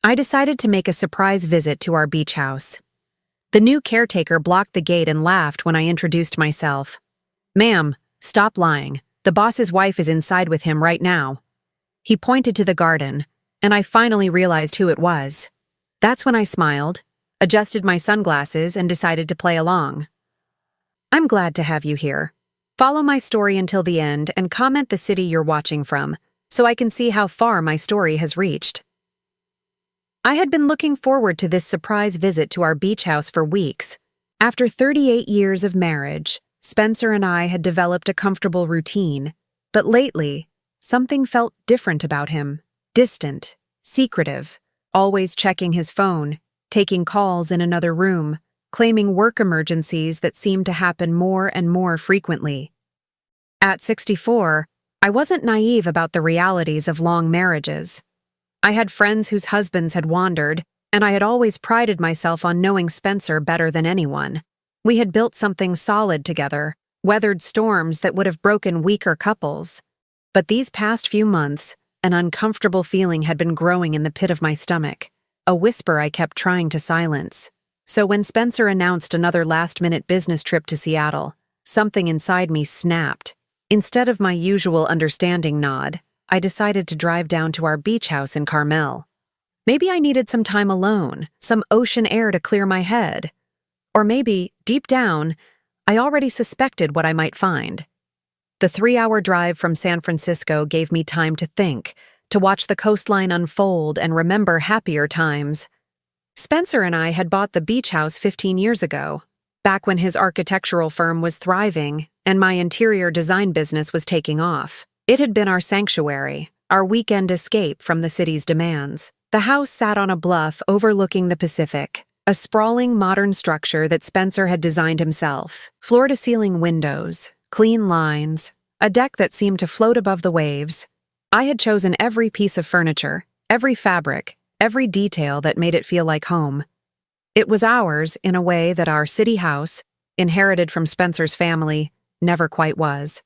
I decided to make a surprise visit to our beach house. The new caretaker blocked the gate and laughed when I introduced myself. "Ma'am, stop lying. The boss's wife is inside with him right now." He pointed to the garden, and I finally realized who it was. That's when I smiled, adjusted my sunglasses, and decided to play along. "I'm glad to have you here. Follow my story until the end and comment the city you're watching from, so I can see how far my story has reached." I had been looking forward to this surprise visit to our beach house for weeks. After 38 years of marriage, Spencer and I had developed a comfortable routine, but lately, something felt different about him. Distant, secretive, always checking his phone, taking calls in another room, claiming work emergencies that seemed to happen more and more frequently. At 64, I wasn't naive about the realities of long marriages. I had friends whose husbands had wandered, and I had always prided myself on knowing Spencer better than anyone. We had built something solid together, weathered storms that would have broken weaker couples. But these past few months, an uncomfortable feeling had been growing in the pit of my stomach, a whisper I kept trying to silence. So when Spencer announced another last-minute business trip to Seattle, something inside me snapped. Instead of my usual understanding nod, I decided to drive down to our beach house in Carmel. Maybe I needed some time alone, some ocean air to clear my head. Or maybe, deep down, I already suspected what I might find. The 3-hour drive from San Francisco gave me time to think, to watch the coastline unfold and remember happier times. Spencer and I had bought the beach house 15 years ago, back when his architectural firm was thriving and my interior design business was taking off. It had been our sanctuary, our weekend escape from the city's demands. The house sat on a bluff overlooking the Pacific, a sprawling modern structure that Spencer had designed himself. Floor-to-ceiling windows, clean lines, a deck that seemed to float above the waves. I had chosen every piece of furniture, every fabric, every detail that made it feel like home. It was ours in a way that our city house, inherited from Spencer's family, never quite was.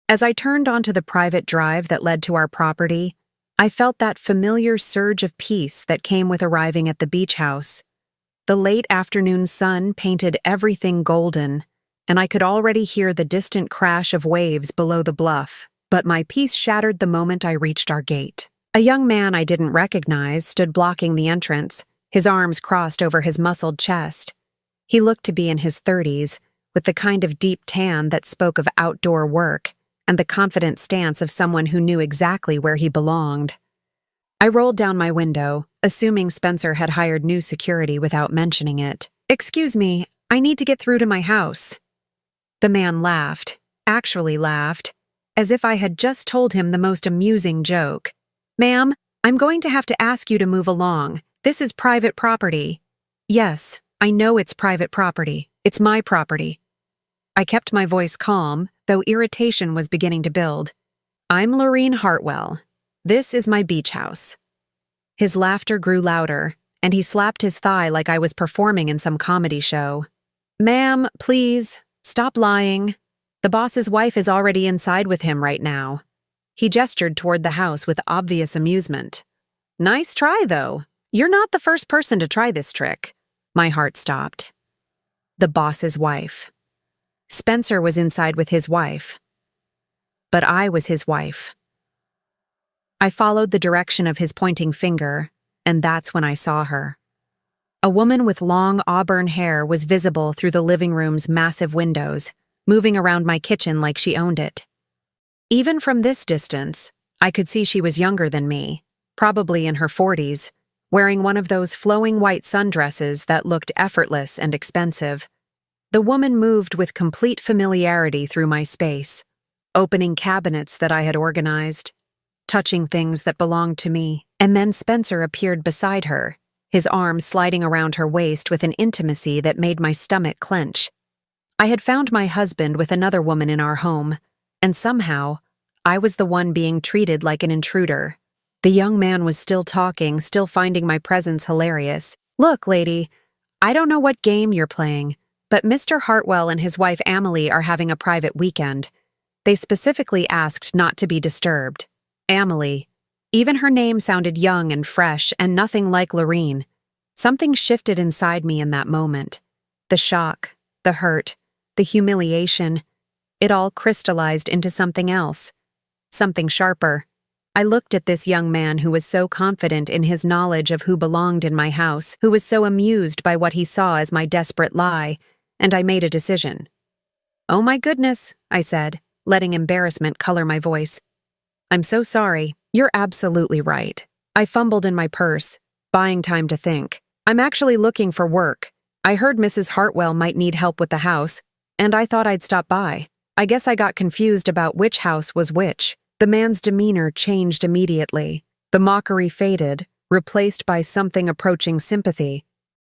As I turned onto the private drive that led to our property, I felt that familiar surge of peace that came with arriving at the beach house. The late afternoon sun painted everything golden, and I could already hear the distant crash of waves below the bluff. But my peace shattered the moment I reached our gate. A young man I didn't recognize stood blocking the entrance, his arms crossed over his muscled chest. He looked to be in his 30s, with the kind of deep tan that spoke of outdoor work, and the confident stance of someone who knew exactly where he belonged. I rolled down my window, assuming Spencer had hired new security without mentioning it. "Excuse me, I need to get through to my house." The man laughed, actually laughed, as if I had just told him the most amusing joke. "Ma'am, I'm going to have to ask you to move along. This is private property." "Yes, I know it's private property. It's my property." I kept my voice calm, though irritation was beginning to build. "I'm Lorene Hartwell. This is my beach house." His laughter grew louder, and he slapped his thigh like I was performing in some comedy show. "Ma'am, please, stop lying. The boss's wife is already inside with him right now." He gestured toward the house with obvious amusement. "Nice try, though. You're not the first person to try this trick." My heart stopped. The boss's wife. Spencer was inside with his wife. But I was his wife. I followed the direction of his pointing finger, and that's when I saw her. A woman with long auburn hair was visible through the living room's massive windows, moving around my kitchen like she owned it. Even from this distance, I could see she was younger than me, probably in her 40s, wearing one of those flowing white sundresses that looked effortless and expensive. The woman moved with complete familiarity through my space, opening cabinets that I had organized, touching things that belonged to me, and then Spencer appeared beside her, his arm sliding around her waist with an intimacy that made my stomach clench. I had found my husband with another woman in our home, and somehow, I was the one being treated like an intruder. The young man was still talking, still finding my presence hilarious. "Look, lady, I don't know what game you're playing, but Mr. Hartwell and his wife Amelie are having a private weekend. They specifically asked not to be disturbed. Amelie, Even her name sounded young and fresh and nothing like Lorene. Something shifted inside me in that moment. The shock, the hurt, the humiliation, it all crystallized into something else. Something sharper. I looked at this young man who was so confident in his knowledge of who belonged in my house, who was so amused by what he saw as my desperate lie, and I made a decision. "Oh my goodness," I said, letting embarrassment color my voice. "I'm so sorry. You're absolutely right." I fumbled in my purse, buying time to think. "I'm actually looking for work. I heard Mrs. Hartwell might need help with the house, and I thought I'd stop by. I guess I got confused about which house was which." The man's demeanor changed immediately. The mockery faded, replaced by something approaching sympathy.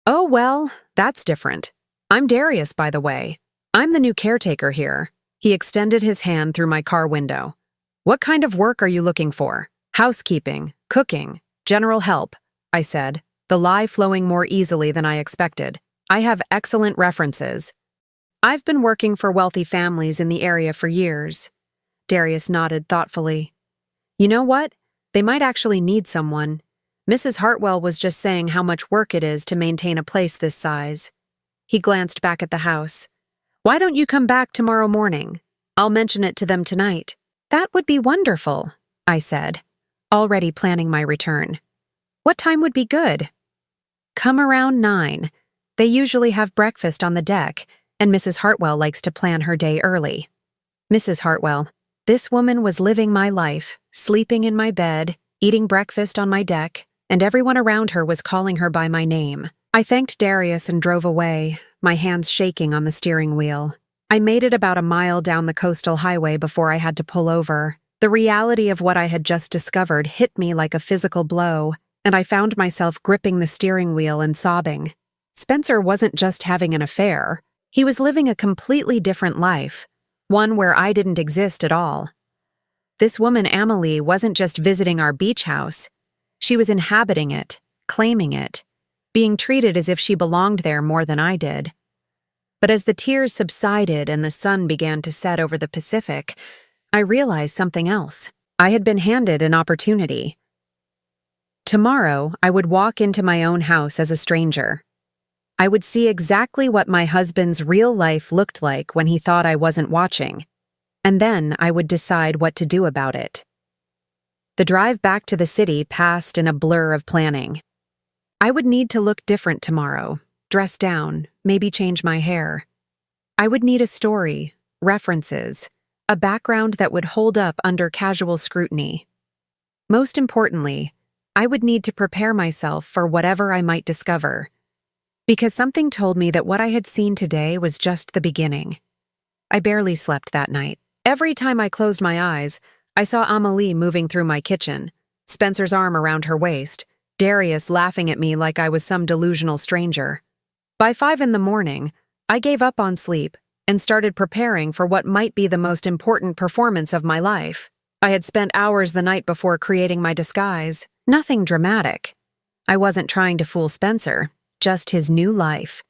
"Oh, well, that's different. I'm Darius, by the way. I'm the new caretaker here." He extended his hand through my car window. "What kind of work are you looking for?" "Housekeeping, cooking, general help," I said, the lie flowing more easily than I expected. "I have excellent references. I've been working for wealthy families in the area for years." Darius nodded thoughtfully. "You know what? They might actually need someone. Mrs. Hartwell was just saying how much work it is to maintain a place this size." He glanced back at the house. "Why don't you come back tomorrow morning? I'll mention it to them tonight." "That would be wonderful," I said, already planning my return. "What time would be good?" "Come around 9. They usually have breakfast on the deck, and Mrs. Hartwell likes to plan her day early." Mrs. Hartwell. This woman was living my life, sleeping in my bed, eating breakfast on my deck, and everyone around her was calling her by my name. I thanked Darius and drove away, my hands shaking on the steering wheel. I made it about a mile down the coastal highway before I had to pull over. The reality of what I had just discovered hit me like a physical blow, and I found myself gripping the steering wheel and sobbing. Spencer wasn't just having an affair. He was living a completely different life. One where I didn't exist at all. This woman, Amelie, wasn't just visiting our beach house. She was inhabiting it, claiming it, being treated as if she belonged there more than I did. But as the tears subsided and the sun began to set over the Pacific, I realized something else. I had been handed an opportunity. Tomorrow, I would walk into my own house as a stranger. I would see exactly what my husband's real life looked like when he thought I wasn't watching, and then I would decide what to do about it. The drive back to the city passed in a blur of planning. I would need to look different tomorrow, dress down, maybe change my hair. I would need a story, references, a background that would hold up under casual scrutiny. Most importantly, I would need to prepare myself for whatever I might discover. Because something told me that what I had seen today was just the beginning. I barely slept that night. Every time I closed my eyes, I saw Amelie moving through my kitchen, Spencer's arm around her waist, Darius laughing at me like I was some delusional stranger. By 5 a.m, I gave up on sleep and started preparing for what might be the most important performance of my life. I had spent hours the night before creating my disguise. Nothing dramatic. I wasn't trying to fool Spencer. Just his new life.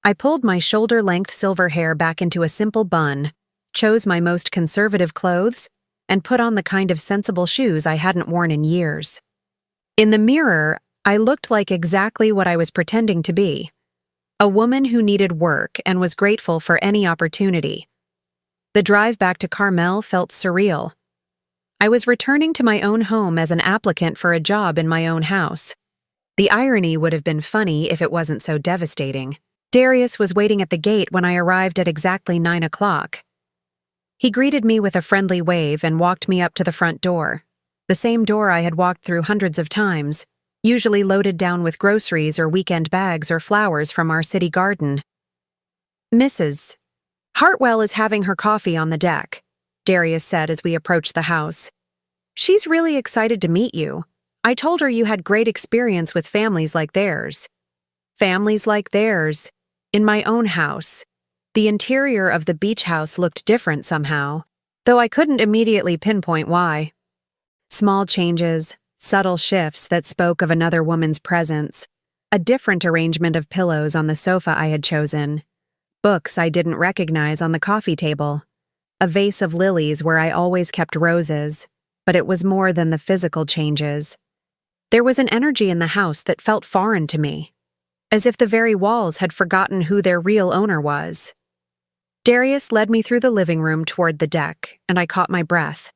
I pulled my shoulder-length silver hair back into a simple bun, chose my most conservative clothes, and put on the kind of sensible shoes I hadn't worn in years. In the mirror, I looked like exactly what I was pretending to be. A woman who needed work and was grateful for any opportunity. The drive back to Carmel felt surreal. I was returning to my own home as an applicant for a job in my own house. The irony would have been funny if it wasn't so devastating. Darius was waiting at the gate when I arrived at exactly 9 o'clock. He greeted me with a friendly wave and walked me up to the front door, the same door I had walked through hundreds of times, usually loaded down with groceries or weekend bags or flowers from our city garden. "Mrs. Hartwell is having her coffee on the deck," Darius said as we approached the house. "She's really excited to meet you. I told her you had great experience with families like theirs." Families like theirs. In my own house. The interior of the beach house looked different somehow, though I couldn't immediately pinpoint why. Small changes, subtle shifts that spoke of another woman's presence, a different arrangement of pillows on the sofa I had chosen, books I didn't recognize on the coffee table, a vase of lilies where I always kept roses, But it was more than the physical changes. There was an energy in the house that felt foreign to me, as if the very walls had forgotten who their real owner was. Darius led me through the living room toward the deck, and I caught my breath.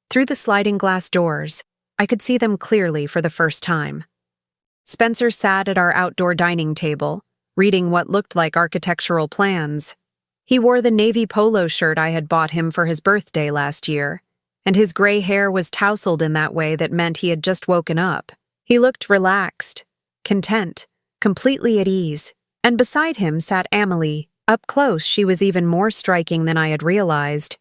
Through the sliding glass doors, I could see them clearly for the first time. Spencer sat at our outdoor dining table, reading what looked like architectural plans. He wore the navy polo shirt I had bought him for his birthday last year, and his gray hair was tousled in that way that meant he had just woken up. He looked relaxed, content, completely at ease, and beside him sat Amelie. Up close, she was even more striking than I had realized.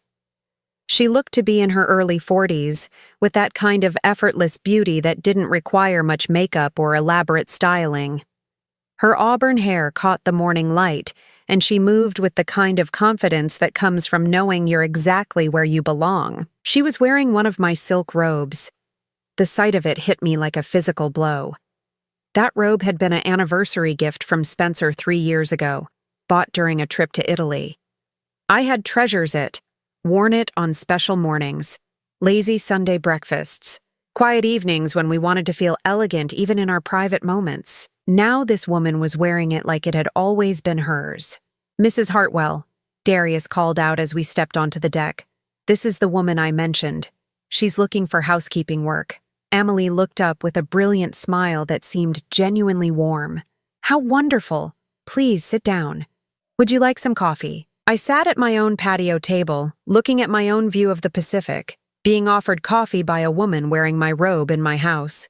She looked to be in her early 40s, with that kind of effortless beauty that didn't require much makeup or elaborate styling. Her auburn hair caught the morning light, and she moved with the kind of confidence that comes from knowing you're exactly where you belong. She was wearing one of my silk robes. The sight of it hit me like a physical blow. That robe had been an anniversary gift from Spencer 3 years ago, bought during a trip to Italy. I had treasures it, worn it on special mornings, lazy Sunday breakfasts, quiet evenings when we wanted to feel elegant even in our private moments. Now this woman was wearing it like it had always been hers. "Mrs. Hartwell," Darius called out as we stepped onto the deck. "This is the woman I mentioned. She's looking for housekeeping work." Amelie looked up with a brilliant smile that seemed genuinely warm. "How wonderful! Please sit down. Would you like some coffee?" I sat at my own patio table, looking at my own view of the Pacific, being offered coffee by a woman wearing my robe in my house.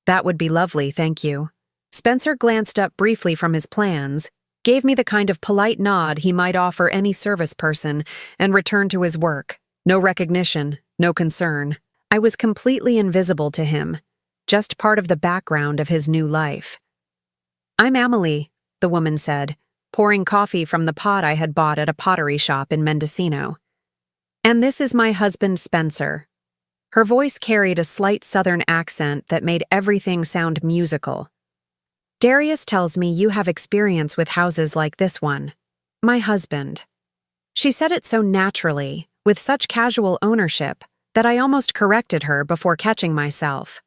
"That would be lovely, thank you." Spencer glanced up briefly from his plans, gave me the kind of polite nod he might offer any service person, and returned to his work. No recognition, no concern. I was completely invisible to him, just part of the background of his new life. "I'm Amelie," the woman said, pouring coffee from the pot I had bought at a pottery shop in Mendocino. "And this is my husband Spencer." Her voice carried a slight southern accent that made everything sound musical. "Darius tells me you have experience with houses like this one. My husband." She said it so naturally, with such casual ownership, that I almost corrected her before catching myself.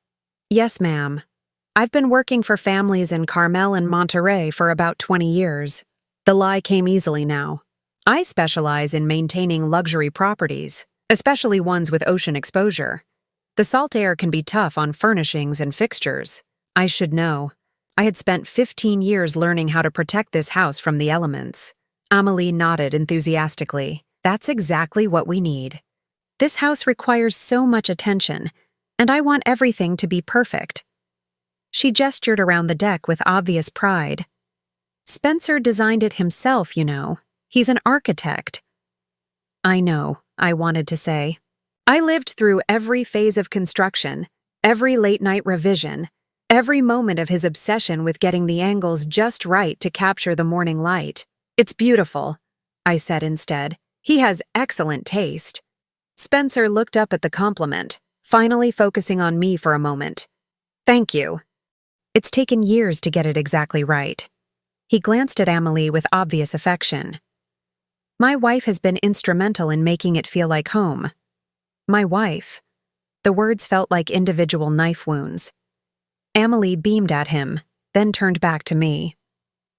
"Yes, ma'am. I've been working for families in Carmel and Monterey for about 20 years. The lie came easily now. I specialize in maintaining luxury properties, especially ones with ocean exposure. The salt air can be tough on furnishings and fixtures. I should know. I had spent 15 years learning how to protect this house from the elements." Amelie nodded enthusiastically. "That's exactly what we need. This house requires so much attention, and I want everything to be perfect." She gestured around the deck with obvious pride. "Spencer designed it himself, you know. He's an architect." "I know," I wanted to say. "I lived through every phase of construction, every late-night revision, every moment of his obsession with getting the angles just right to capture the morning light. It's beautiful," I said instead. "He has excellent taste." Spencer looked up at the compliment, finally focusing on me for a moment. "Thank you. It's taken years to get it exactly right." He glanced at Amelie with obvious affection. "My wife has been instrumental in making it feel like home." "My wife?" The words felt like individual knife wounds. Amelie beamed at him, then turned back to me.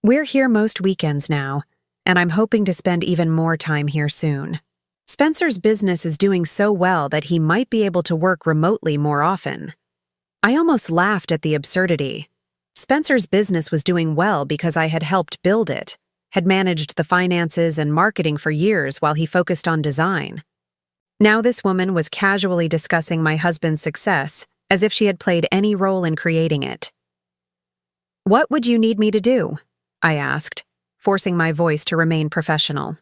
"We're here most weekends now, and I'm hoping to spend even more time here soon. Spencer's business is doing so well that he might be able to work remotely more often." I almost laughed at the absurdity. Spencer's business was doing well because I had helped build it, had managed the finances and marketing for years while he focused on design. Now this woman was casually discussing my husband's success, as if she had played any role in creating it. "What would you need me to do?" I asked, forcing my voice to remain professional.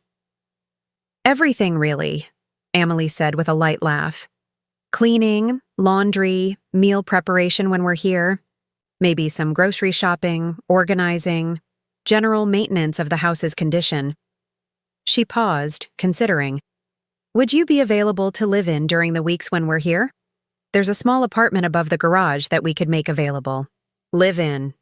"Everything, really," Amelie said with a light laugh. "Cleaning, laundry, meal preparation when we're here, maybe some grocery shopping, organizing, general maintenance of the house's condition." She paused, considering. "Would you be available to live in during the weeks when we're here? There's a small apartment above the garage that we could make available." Live in.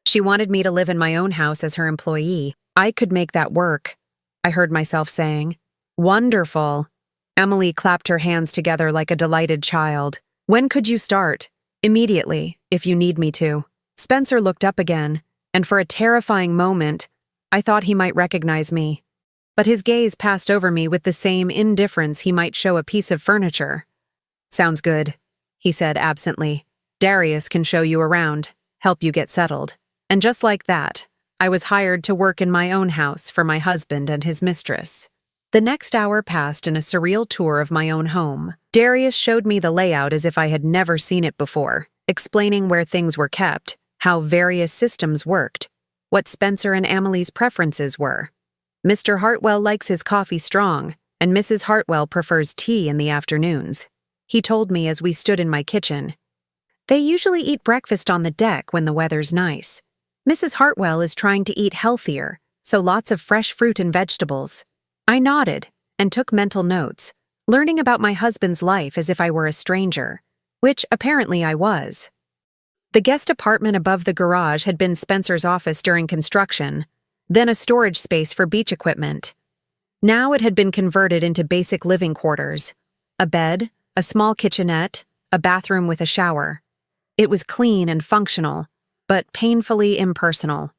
She wanted me to live in my own house as her employee. I could make that work, I heard myself saying. "Wonderful." Emily clapped her hands together like a delighted child. When could you start? Immediately, if you need me to. Spencer looked up again, and for a terrifying moment, I thought he might recognize me. But his gaze passed over me with the same indifference he might show a piece of furniture. Sounds good, he said absently. Darius can show you around, help you get settled. And just like that, I was hired to work in my own house for my husband and his mistress. The next hour passed in a surreal tour of my own home. Darius showed me the layout as if I had never seen it before, explaining where things were kept, how various systems worked, what Spencer and Amelie's preferences were. Mr. Hartwell likes his coffee strong, and Mrs. Hartwell prefers tea in the afternoons. He told me as we stood in my kitchen. They usually eat breakfast on the deck when the weather's nice. Mrs. Hartwell is trying to eat healthier, so lots of fresh fruit and vegetables. I nodded and took mental notes, learning about my husband's life as if I were a stranger, which apparently I was. The guest apartment above the garage had been Spencer's office during construction, then a storage space for beach equipment. Now it had been converted into basic living quarters. A bed, a small kitchenette, a bathroom with a shower. It was clean and functional, but painfully impersonal.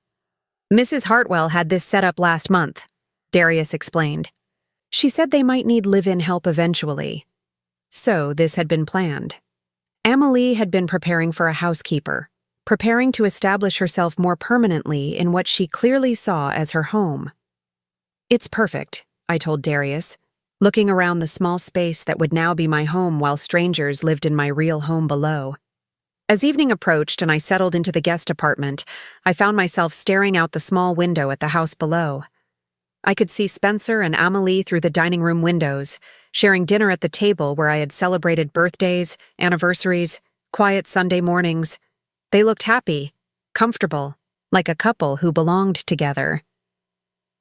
Mrs. Hartwell had this set up last month, Darius explained. She said they might need live-in help eventually. So this had been planned. Amelie had been preparing for a housekeeper, preparing to establish herself more permanently in what she clearly saw as her home. It's perfect, I told Darius, looking around the small space that would now be my home while strangers lived in my real home below. As evening approached and I settled into the guest apartment, I found myself staring out the small window at the house below. I could see Spencer and Amelie through the dining room windows, sharing dinner at the table where I had celebrated birthdays, anniversaries, quiet Sunday mornings. They looked happy, comfortable, like a couple who belonged together.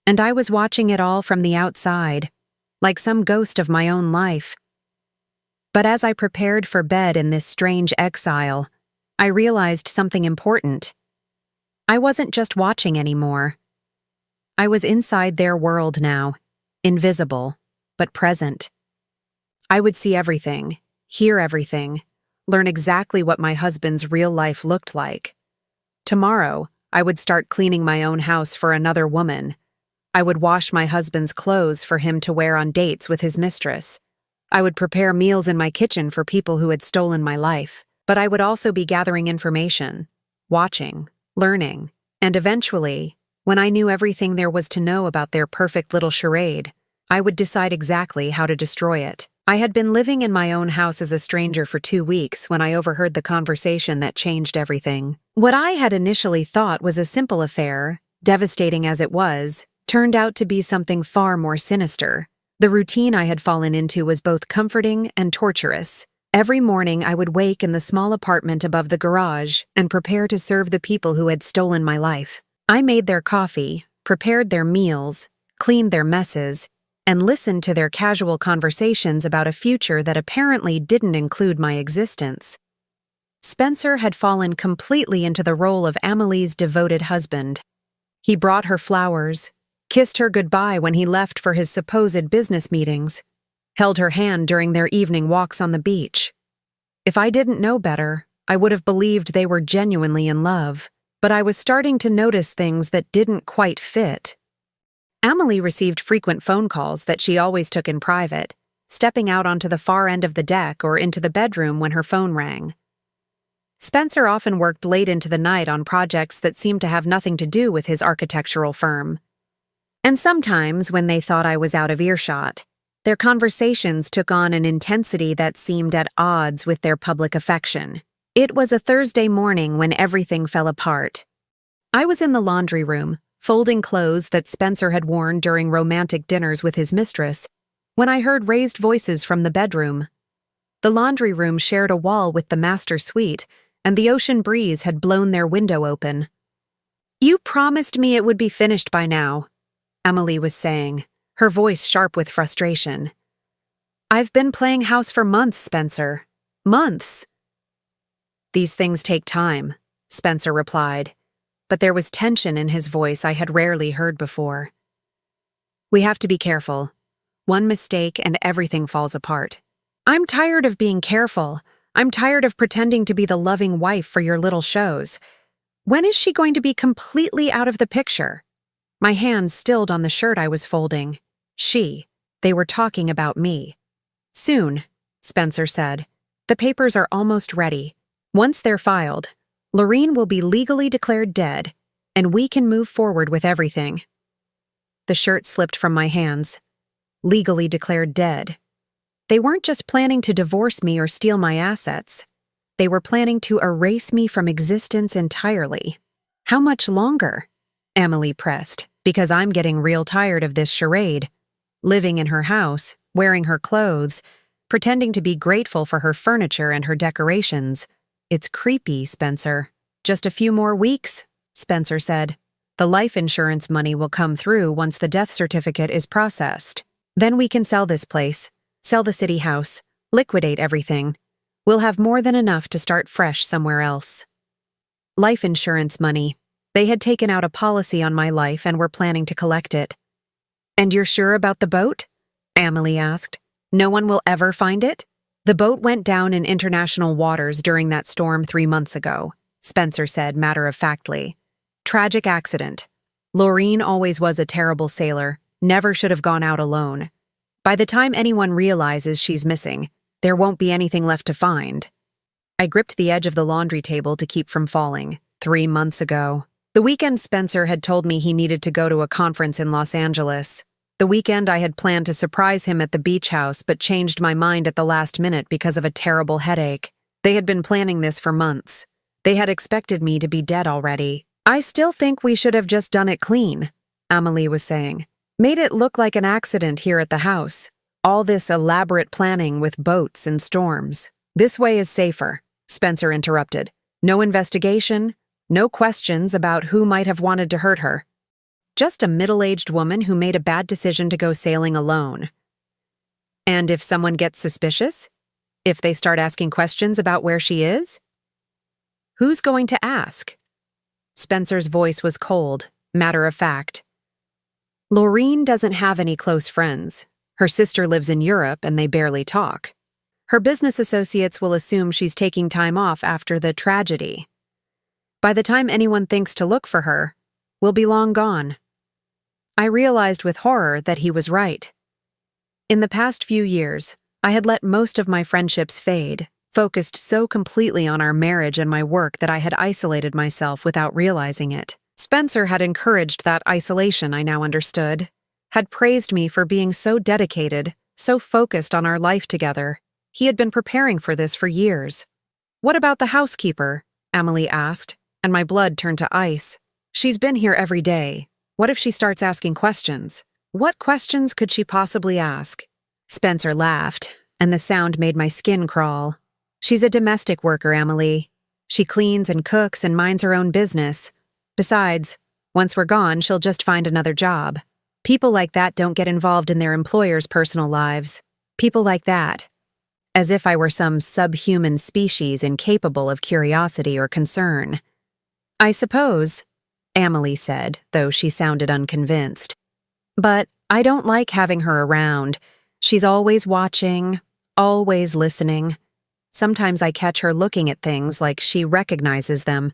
And I was watching it all from the outside, like some ghost of my own life. But as I prepared for bed in this strange exile, I realized something important. I wasn't just watching anymore. I was inside their world now, invisible, but present. I would see everything, hear everything, learn exactly what my husband's real life looked like. Tomorrow, I would start cleaning my own house for another woman. I would wash my husband's clothes for him to wear on dates with his mistress. I would prepare meals in my kitchen for people who had stolen my life. But I would also be gathering information, watching, learning, and eventually, when I knew everything there was to know about their perfect little charade, I would decide exactly how to destroy it. I had been living in my own house as a stranger for 2 weeks when I overheard the conversation that changed everything. What I had initially thought was a simple affair, devastating as it was, turned out to be something far more sinister. The routine I had fallen into was both comforting and torturous. Every morning I would wake in the small apartment above the garage and prepare to serve the people who had stolen my life. I made their coffee, prepared their meals, cleaned their messes, and listened to their casual conversations about a future that apparently didn't include my existence. Spencer had fallen completely into the role of Amelie's devoted husband. He brought her flowers, kissed her goodbye when he left for his supposed business meetings, held her hand during their evening walks on the beach. If I didn't know better, I would have believed they were genuinely in love, but I was starting to notice things that didn't quite fit. Amelie received frequent phone calls that she always took in private, stepping out onto the far end of the deck or into the bedroom when her phone rang. Spencer often worked late into the night on projects that seemed to have nothing to do with his architectural firm. And sometimes, when they thought I was out of earshot, their conversations took on an intensity that seemed at odds with their public affection. It was a Thursday morning when everything fell apart. I was in the laundry room, folding clothes that Spencer had worn during romantic dinners with his mistress, when I heard raised voices from the bedroom. The laundry room shared a wall with the master suite, and the ocean breeze had blown their window open. "You promised me it would be finished by now," Amelie was saying, her voice sharp with frustration. "I've been playing house for months, Spencer. Months." "These things take time," Spencer replied, but there was tension in his voice I had rarely heard before. "We have to be careful. One mistake and everything falls apart. I'm tired of being careful. I'm tired of pretending to be the loving wife for your little shows. When is she going to be completely out of the picture? My hands stilled on the shirt I was folding. They were talking about me. Soon, Spencer said. The papers are almost ready. Once they're filed, Lorene will be legally declared dead, and we can move forward with everything. The shirt slipped from my hands. Legally declared dead. They weren't just planning to divorce me or steal my assets. They were planning to erase me from existence entirely. How much longer? Emily pressed, because I'm getting real tired of this charade. Living in her house, wearing her clothes, pretending to be grateful for her furniture and her decorations. It's creepy, Spencer. Just a few more weeks, Spencer said. The life insurance money will come through once the death certificate is processed. Then we can sell this place, sell the city house, liquidate everything. We'll have more than enough to start fresh somewhere else. Life insurance money. They had taken out a policy on my life and were planning to collect it. And you're sure about the boat? Emily asked. No one will ever find it? The boat went down in international waters during that storm 3 months ago, Spencer said matter-of-factly. Tragic accident. Lorene always was a terrible sailor, never should have gone out alone. By the time anyone realizes she's missing, there won't be anything left to find. I gripped the edge of the laundry table to keep from falling. 3 months ago. The weekend Spencer had told me he needed to go to a conference in Los Angeles. The weekend I had planned to surprise him at the beach house but changed my mind at the last minute because of a terrible headache. They had been planning this for months. They had expected me to be dead already. I still think we should have just done it clean, Amelie was saying. Made it look like an accident here at the house. All this elaborate planning with boats and storms. This way is safer, Spencer interrupted. No investigation, no questions about who might have wanted to hurt her. Just a middle-aged woman who made a bad decision to go sailing alone. And if someone gets suspicious? If they start asking questions about where she is? Who's going to ask? Spencer's voice was cold, matter-of-fact. Lorene doesn't have any close friends. Her sister lives in Europe and they barely talk. Her business associates will assume she's taking time off after the tragedy. By the time anyone thinks to look for her, we'll be long gone. I realized with horror that he was right. In the past few years, I had let most of my friendships fade, focused so completely on our marriage and my work that I had isolated myself without realizing it. Spencer had encouraged that isolation, I now understood, had praised me for being so dedicated, so focused on our life together. He had been preparing for this for years. What about the housekeeper? Emily asked, and my blood turned to ice. She's been here every day. What if she starts asking questions? What questions could she possibly ask? Spencer laughed, and the sound made my skin crawl. She's a domestic worker, Emily. She cleans and cooks and minds her own business. Besides, once we're gone, she'll just find another job. People like that don't get involved in their employers' personal lives. People like that. As if I were some subhuman species incapable of curiosity or concern. I suppose, Emily said, though she sounded unconvinced. But I don't like having her around. She's always watching, always listening. Sometimes I catch her looking at things like she recognizes them.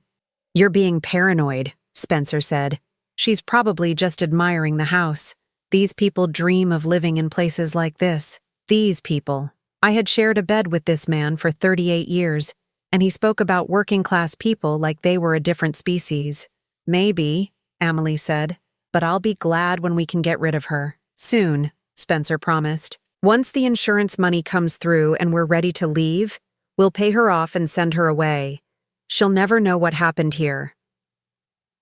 You're being paranoid, Spencer said. She's probably just admiring the house. These people dream of living in places like this. These people. I had shared a bed with this man for 38 years, and he spoke about working-class people like they were a different species. Maybe, Emily said, but I'll be glad when we can get rid of her. Soon, Spencer promised. Once the insurance money comes through and we're ready to leave, we'll pay her off and send her away. She'll never know what happened here.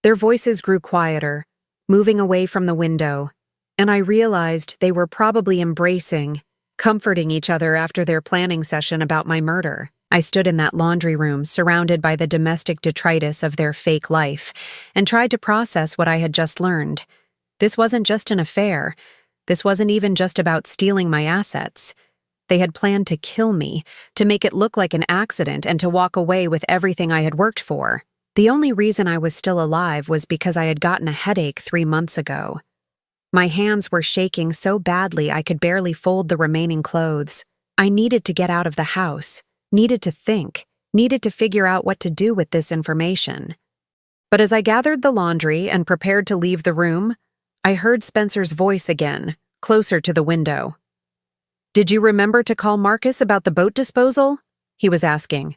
Their voices grew quieter, moving away from the window, and I realized they were probably embracing, comforting each other after their planning session about my murder. I stood in that laundry room, surrounded by the domestic detritus of their fake life, and tried to process what I had just learned. This wasn't just an affair. This wasn't even just about stealing my assets. They had planned to kill me, to make it look like an accident, and to walk away with everything I had worked for. The only reason I was still alive was because I had gotten a headache 3 months ago. My hands were shaking so badly I could barely fold the remaining clothes. I needed to get out of the house, needed to think, needed to figure out what to do with this information. But as I gathered the laundry and prepared to leave the room, I heard Spencer's voice again, closer to the window. "Did you remember to call Marcus about the boat disposal?" he was asking.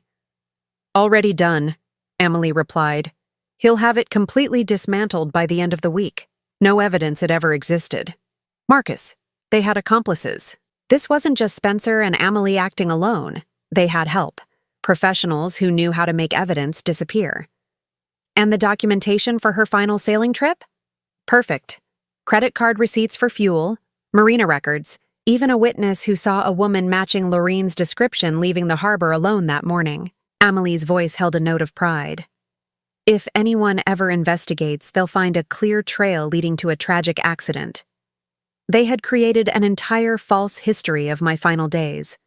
"Already done," Emily replied. "He'll have it completely dismantled by the end of the week. No evidence it ever existed." Marcus. They had accomplices. This wasn't just Spencer and Emily acting alone. They had help. Professionals who knew how to make evidence disappear. And the documentation for her final sailing trip? Perfect. Credit card receipts for fuel, marina records, even a witness who saw a woman matching Lorraine's description leaving the harbor alone that morning. Emily's voice held a note of pride. If anyone ever investigates, they'll find a clear trail leading to a tragic accident. They had created an entire false history of my final days.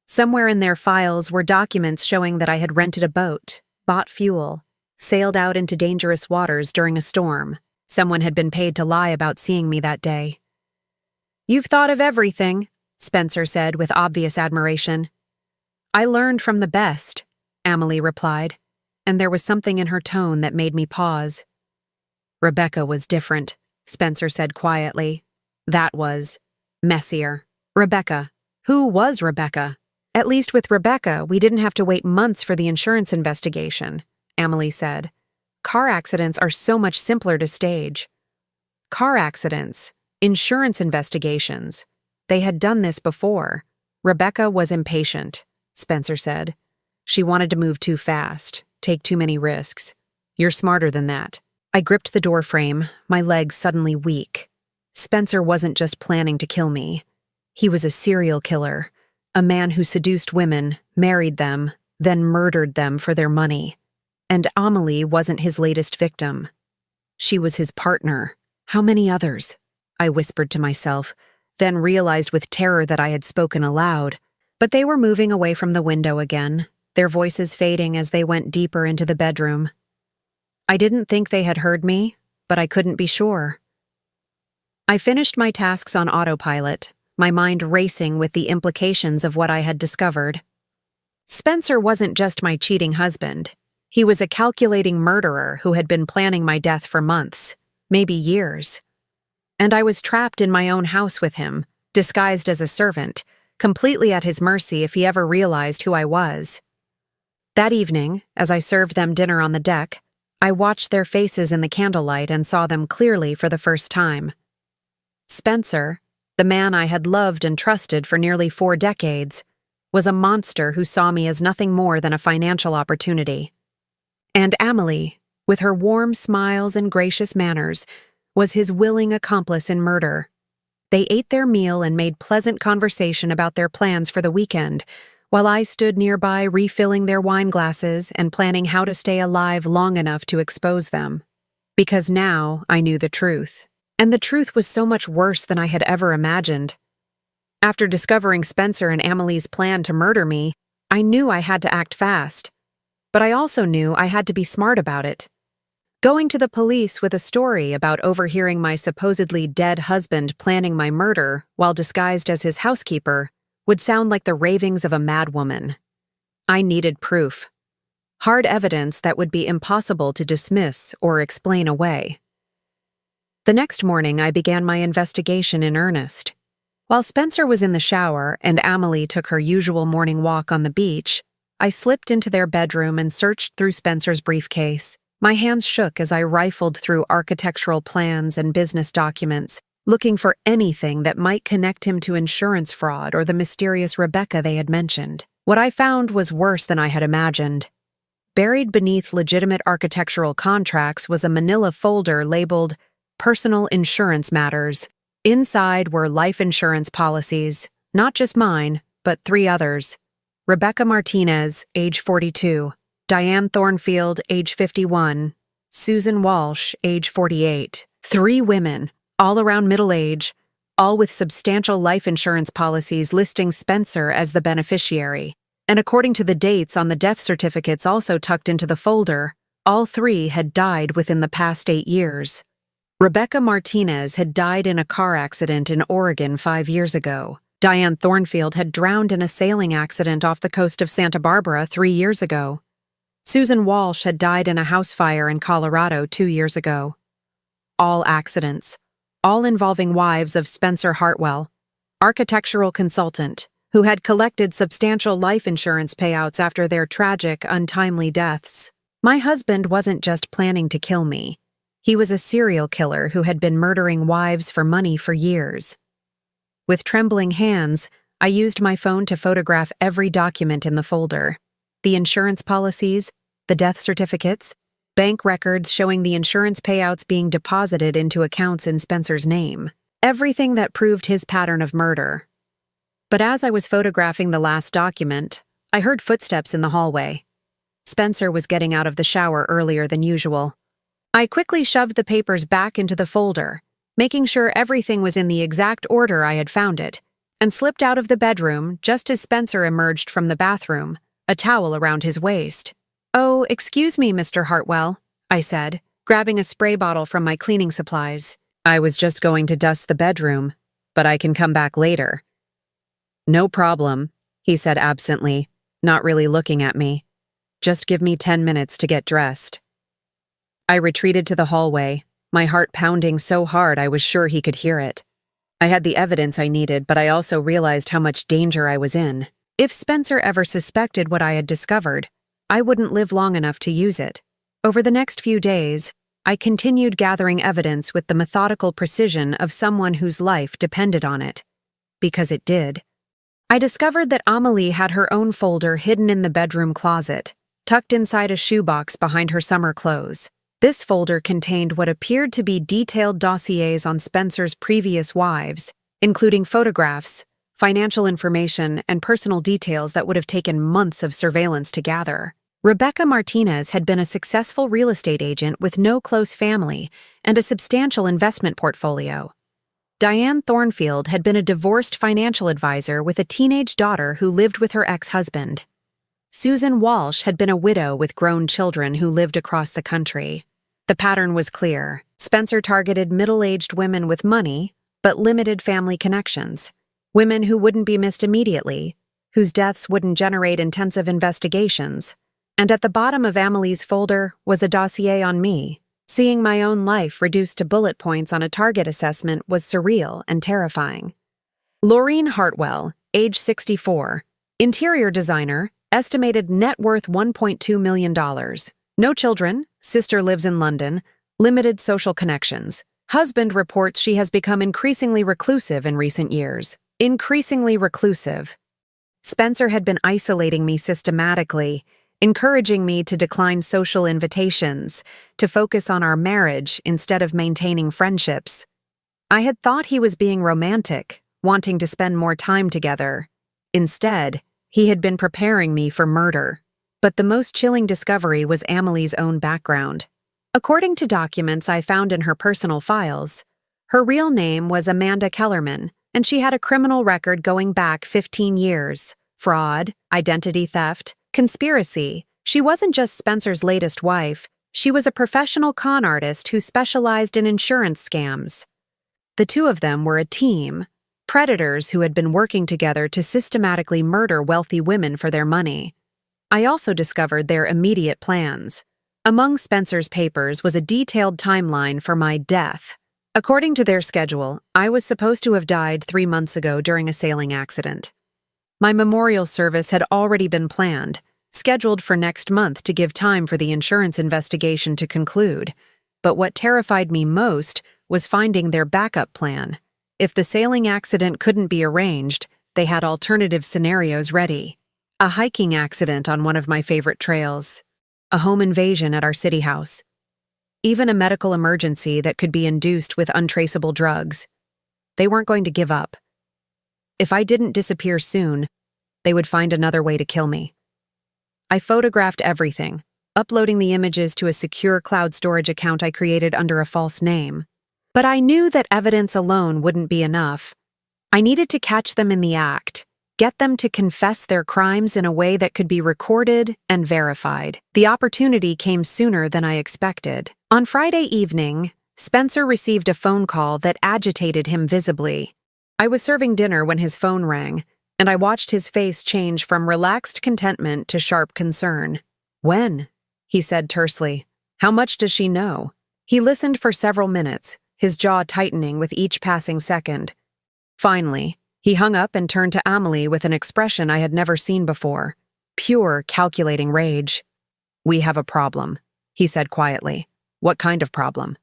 Somewhere in their files were documents showing that I had rented a boat, bought fuel, sailed out into dangerous waters during a storm. Someone had been paid to lie about seeing me that day. "You've thought of everything," Spencer said with obvious admiration. "I learned from the best," Emily replied, and there was something in her tone that made me pause. "Rebecca was different," Spencer said quietly. "That was messier." Rebecca. Who was Rebecca? At least with Rebecca, we didn't have to wait months for the insurance investigation, Emily said. Car accidents are so much simpler to stage. Car accidents, insurance investigations. They had done this before. Rebecca was impatient, Spencer said. She wanted to move too fast, take too many risks. You're smarter than that. I gripped the door frame, my legs suddenly weak. Spencer wasn't just planning to kill me. He was a serial killer, a man who seduced women, married them, then murdered them for their money. And Amelie wasn't his latest victim. She was his partner. How many others? I whispered to myself, then realized with terror that I had spoken aloud. But they were moving away from the window again, their voices fading as they went deeper into the bedroom. I didn't think they had heard me, but I couldn't be sure. I finished my tasks on autopilot, my mind racing with the implications of what I had discovered. Spencer wasn't just my cheating husband. He was a calculating murderer who had been planning my death for months, maybe years. And I was trapped in my own house with him, disguised as a servant, completely at his mercy if he ever realized who I was. That evening, as I served them dinner on the deck, I watched their faces in the candlelight and saw them clearly for the first time. Spencer, the man I had loved and trusted for nearly 4 decades, was a monster who saw me as nothing more than a financial opportunity. And Amelie, with her warm smiles and gracious manners, was his willing accomplice in murder. They ate their meal and made pleasant conversation about their plans for the weekend, while I stood nearby refilling their wine glasses and planning how to stay alive long enough to expose them. Because now I knew the truth. And the truth was so much worse than I had ever imagined. After discovering Spencer and Amelie's plan to murder me, I knew I had to act fast. But I also knew I had to be smart about it. Going to the police with a story about overhearing my supposedly dead husband planning my murder while disguised as his housekeeper would sound like the ravings of a madwoman. I needed proof. Hard evidence that would be impossible to dismiss or explain away. The next morning, I began my investigation in earnest. While Spencer was in the shower and Amelie took her usual morning walk on the beach, I slipped into their bedroom and searched through Spencer's briefcase. My hands shook as I rifled through architectural plans and business documents, looking for anything that might connect him to insurance fraud or the mysterious Rebecca they had mentioned. What I found was worse than I had imagined. Buried beneath legitimate architectural contracts was a manila folder labeled Personal Insurance Matters. Inside were life insurance policies, not just mine, but 3 others. Rebecca Martinez, age 42, Diane Thornfield, age 51, Susan Walsh, age 48. 3 women, all around middle age, all with substantial life insurance policies listing Spencer as the beneficiary. And according to the dates on the death certificates also tucked into the folder, all 3 had died within the past 8 years. Rebecca Martinez had died in a car accident in Oregon 5 years ago. Diane Thornfield had drowned in a sailing accident off the coast of Santa Barbara 3 years ago. Susan Walsh had died in a house fire in Colorado 2 years ago. All accidents, all involving wives of Spencer Hartwell, architectural consultant, who had collected substantial life insurance payouts after their tragic, untimely deaths. My husband wasn't just planning to kill me. He was a serial killer who had been murdering wives for money for years. With trembling hands, I used my phone to photograph every document in the folder. The insurance policies, the death certificates, bank records showing the insurance payouts being deposited into accounts in Spencer's name. Everything that proved his pattern of murder. But as I was photographing the last document, I heard footsteps in the hallway. Spencer was getting out of the shower earlier than usual. I quickly shoved the papers back into the folder, making sure everything was in the exact order I had found it, and slipped out of the bedroom just as Spencer emerged from the bathroom, a towel around his waist. "Oh, excuse me, Mr. Hartwell," I said, grabbing a spray bottle from my cleaning supplies. "I was just going to dust the bedroom, but I can come back later." "No problem," he said absently, not really looking at me. "Just give me 10 minutes to get dressed." I retreated to the hallway, my heart pounding so hard I was sure he could hear it. I had the evidence I needed, but I also realized how much danger I was in. If Spencer ever suspected what I had discovered, I wouldn't live long enough to use it. Over the next few days, I continued gathering evidence with the methodical precision of someone whose life depended on it. Because it did. I discovered that Amelie had her own folder hidden in the bedroom closet, tucked inside a shoebox behind her summer clothes. This folder contained what appeared to be detailed dossiers on Spencer's previous wives, including photographs, financial information, and personal details that would have taken months of surveillance to gather. Rebecca Martinez had been a successful real estate agent with no close family and a substantial investment portfolio. Diane Thornfield had been a divorced financial advisor with a teenage daughter who lived with her ex-husband. Susan Walsh had been a widow with grown children who lived across the country. The pattern was clear. Spencer targeted middle-aged women with money, but limited family connections. Women who wouldn't be missed immediately, whose deaths wouldn't generate intensive investigations. And at the bottom of Amelie's folder was a dossier on me. Seeing my own life reduced to bullet points on a target assessment was surreal and terrifying. Laureen Hartwell, age 64, interior designer, estimated net worth $1.2 million. No children, sister lives in London, limited social connections. Husband reports she has become increasingly reclusive in recent years. Increasingly reclusive. Spencer had been isolating me systematically, encouraging me to decline social invitations, to focus on our marriage instead of maintaining friendships. I had thought he was being romantic, wanting to spend more time together. Instead, he had been preparing me for murder. But the most chilling discovery was Amelie's own background. According to documents I found in her personal files, her real name was Amanda Kellerman, and she had a criminal record going back 15 years. Fraud, identity theft, conspiracy. She wasn't just Spencer's latest wife, she was a professional con artist who specialized in insurance scams. The two of them were a team, predators who had been working together to systematically murder wealthy women for their money. I also discovered their immediate plans. Among Spencer's papers was a detailed timeline for my death. According to their schedule, I was supposed to have died 3 months ago during a sailing accident. My memorial service had already been planned, scheduled for next month to give time for the insurance investigation to conclude. But what terrified me most was finding their backup plan. If the sailing accident couldn't be arranged, they had alternative scenarios ready. A hiking accident on one of my favorite trails. A home invasion at our city house. Even a medical emergency that could be induced with untraceable drugs. They weren't going to give up. If I didn't disappear soon, they would find another way to kill me. I photographed everything, uploading the images to a secure cloud storage account I created under a false name. But I knew that evidence alone wouldn't be enough. I needed to catch them in the act, get them to confess their crimes in a way that could be recorded and verified. The opportunity came sooner than I expected. On Friday evening, Spencer received a phone call that agitated him visibly. I was serving dinner when his phone rang, and I watched his face change from relaxed contentment to sharp concern. "When?" he said tersely. "How much does she know?" He listened for several minutes, his jaw tightening with each passing second. Finally, he hung up and turned to Amelie with an expression I had never seen before. Pure, calculating rage. "We have a problem," he said quietly. "What kind of problem?"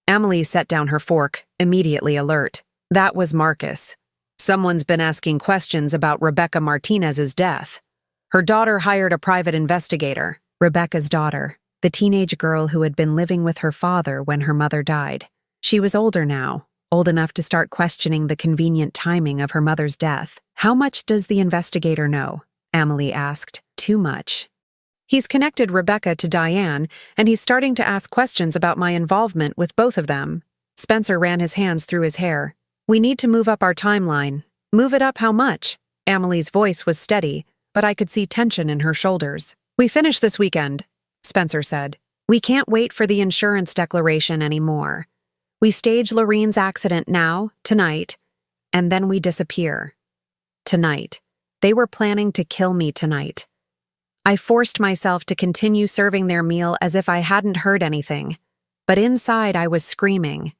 Amelie set down her fork, immediately alert. That was Marcus. Someone's been asking questions about Rebecca Martinez's death. Her daughter hired a private investigator. Rebecca's daughter, the teenage girl who had been living with her father when her mother died. She was older now, old enough to start questioning the convenient timing of her mother's death. "How much does the investigator know?" Amelie asked. "Too much. He's connected Rebecca to Diane, and he's starting to ask questions about my involvement with both of them." Spencer ran his hands through his hair. "We need to move up our timeline." "Move it up how much?" Amelie's voice was steady, but I could see tension in her shoulders. "We finish this weekend," Spencer said. "We can't wait for the insurance declaration anymore. We stage Lorene's accident now, tonight, and then we disappear. Tonight. They were planning to kill me tonight." I forced myself to continue serving their meal as if I hadn't heard anything, but inside I was screaming.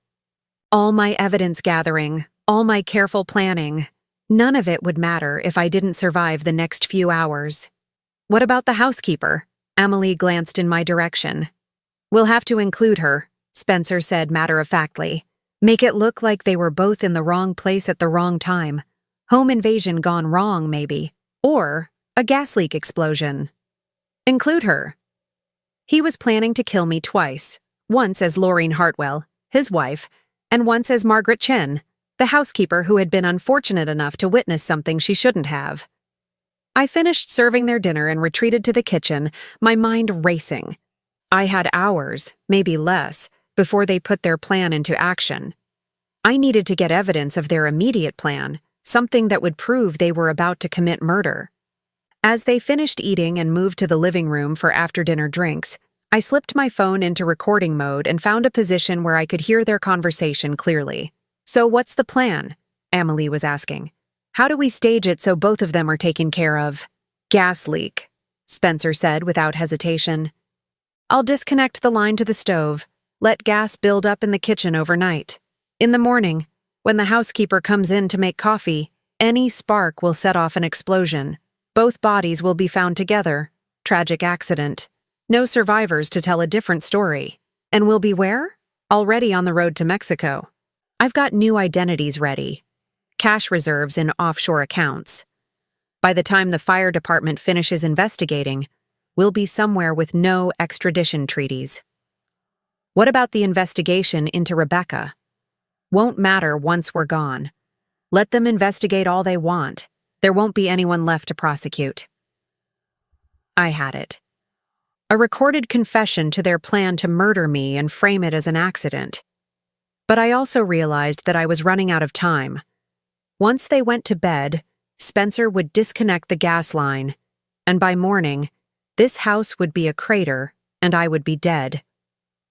All my evidence gathering, all my careful planning, none of it would matter if I didn't survive the next few hours. "What about the housekeeper?" Amelie glanced in my direction. "We'll have to include her," Spencer said matter-of-factly. "Make it look like they were both in the wrong place at the wrong time. Home invasion gone wrong, maybe. Or a gas leak explosion. Include her." He was planning to kill me twice, once as Lorene Hartwell, his wife, and once as Margaret Chen, the housekeeper who had been unfortunate enough to witness something she shouldn't have. I finished serving their dinner and retreated to the kitchen, my mind racing. I had hours, maybe less, before they put their plan into action. I needed to get evidence of their immediate plan, something that would prove they were about to commit murder. As they finished eating and moved to the living room for after-dinner drinks, I slipped my phone into recording mode and found a position where I could hear their conversation clearly. "So what's the plan?" Amelie was asking. "How do we stage it so both of them are taken care of?" "Gas leak," Spencer said without hesitation. "I'll disconnect the line to the stove, let gas build up in the kitchen overnight. In the morning, when the housekeeper comes in to make coffee, any spark will set off an explosion. Both bodies will be found together. Tragic accident. No survivors to tell a different story. And we'll be where? Already on the road to Mexico. I've got new identities ready. Cash reserves in offshore accounts. By the time the fire department finishes investigating, we'll be somewhere with no extradition treaties. What about the investigation into Rebecca? Won't matter once we're gone. Let them investigate all they want. There won't be anyone left to prosecute. I had it. A recorded confession to their plan to murder me and frame it as an accident. But I also realized that I was running out of time. Once they went to bed, Spencer would disconnect the gas line, and by morning, this house would be a crater and I would be dead.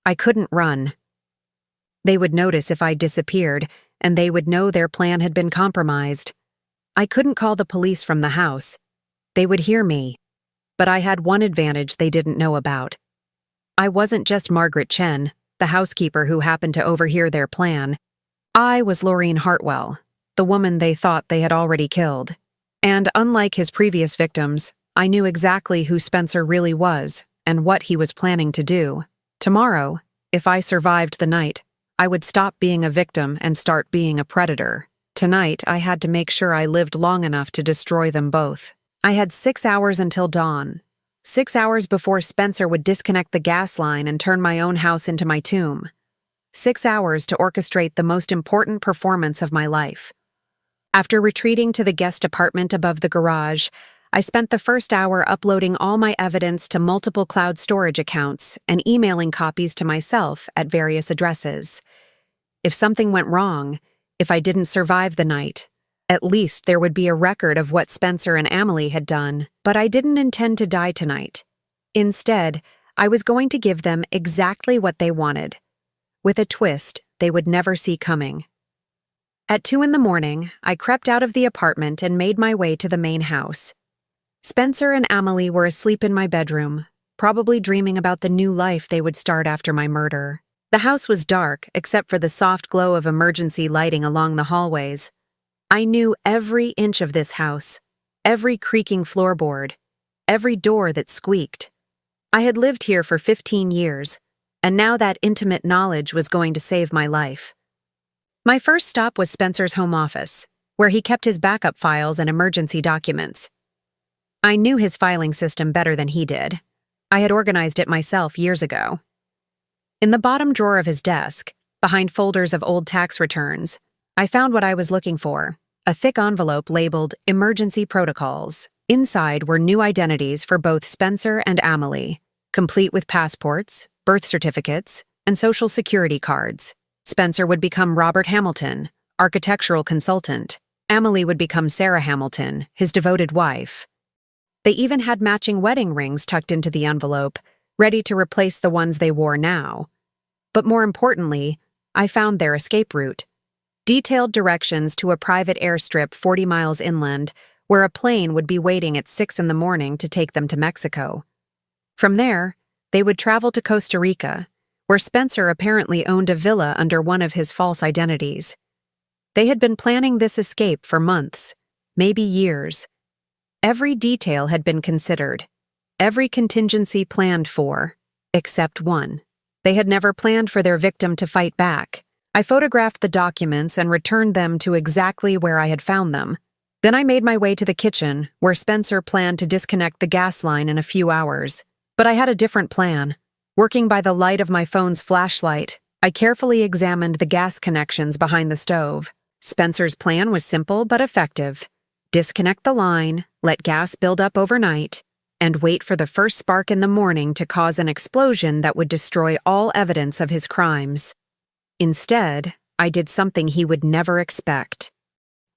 I couldn't run. They would notice if I disappeared, and they would know their plan had been compromised. I couldn't call the police from the house. They would hear me. But I had one advantage they didn't know about. I wasn't just Margaret Chen, the housekeeper who happened to overhear their plan. I was Lorene Hartwell, the woman they thought they had already killed. And unlike his previous victims, I knew exactly who Spencer really was and what he was planning to do. Tomorrow, if I survived the night, I would stop being a victim and start being a predator. Tonight, I had to make sure I lived long enough to destroy them both. I had 6 hours until dawn. 6 hours before Spencer would disconnect the gas line and turn my own house into my tomb. 6 hours to orchestrate the most important performance of my life. After retreating to the guest apartment above the garage, I spent the first hour uploading all my evidence to multiple cloud storage accounts and emailing copies to myself at various addresses. If something went wrong, if I didn't survive the night, at least there would be a record of what Spencer and Amelie had done. But I didn't intend to die tonight. Instead, I was going to give them exactly what they wanted. with a twist they would never see coming. At 2 in the morning, I crept out of the apartment and made my way to the main house. Spencer and Amelie were asleep in my bedroom, probably dreaming about the new life they would start after my murder. The house was dark, except for the soft glow of emergency lighting along the hallways. I knew every inch of this house, every creaking floorboard, every door that squeaked. I had lived here for 15 years, and now that intimate knowledge was going to save my life. My first stop was Spencer's home office, where he kept his backup files and emergency documents. I knew his filing system better than he did. I had organized it myself years ago. In the bottom drawer of his desk, behind folders of old tax returns, I found what I was looking for, a thick envelope labeled Emergency Protocols. Inside were new identities for both Spencer and Amelie, complete with passports, birth certificates, and social security cards. Spencer would become Robert Hamilton, architectural consultant. Amelie would become Sarah Hamilton, his devoted wife. They even had matching wedding rings tucked into the envelope, ready to replace the ones they wore now. But more importantly, I found their escape route. Detailed directions to a private airstrip 40 miles inland, where a plane would be waiting at 6 in the morning to take them to Mexico. From there, they would travel to Costa Rica, where Spencer apparently owned a villa under one of his false identities. They had been planning this escape for months, maybe years. Every detail had been considered, every contingency planned for, except one. They had never planned for their victim to fight back. I photographed the documents and returned them to exactly where I had found them. Then I made my way to the kitchen, where Spencer planned to disconnect the gas line in a few hours. But I had a different plan. Working by the light of my phone's flashlight, I carefully examined the gas connections behind the stove. Spencer's plan was simple but effective. Disconnect the line, let gas build up overnight, and wait for the first spark in the morning to cause an explosion that would destroy all evidence of his crimes. Instead, I did something he would never expect.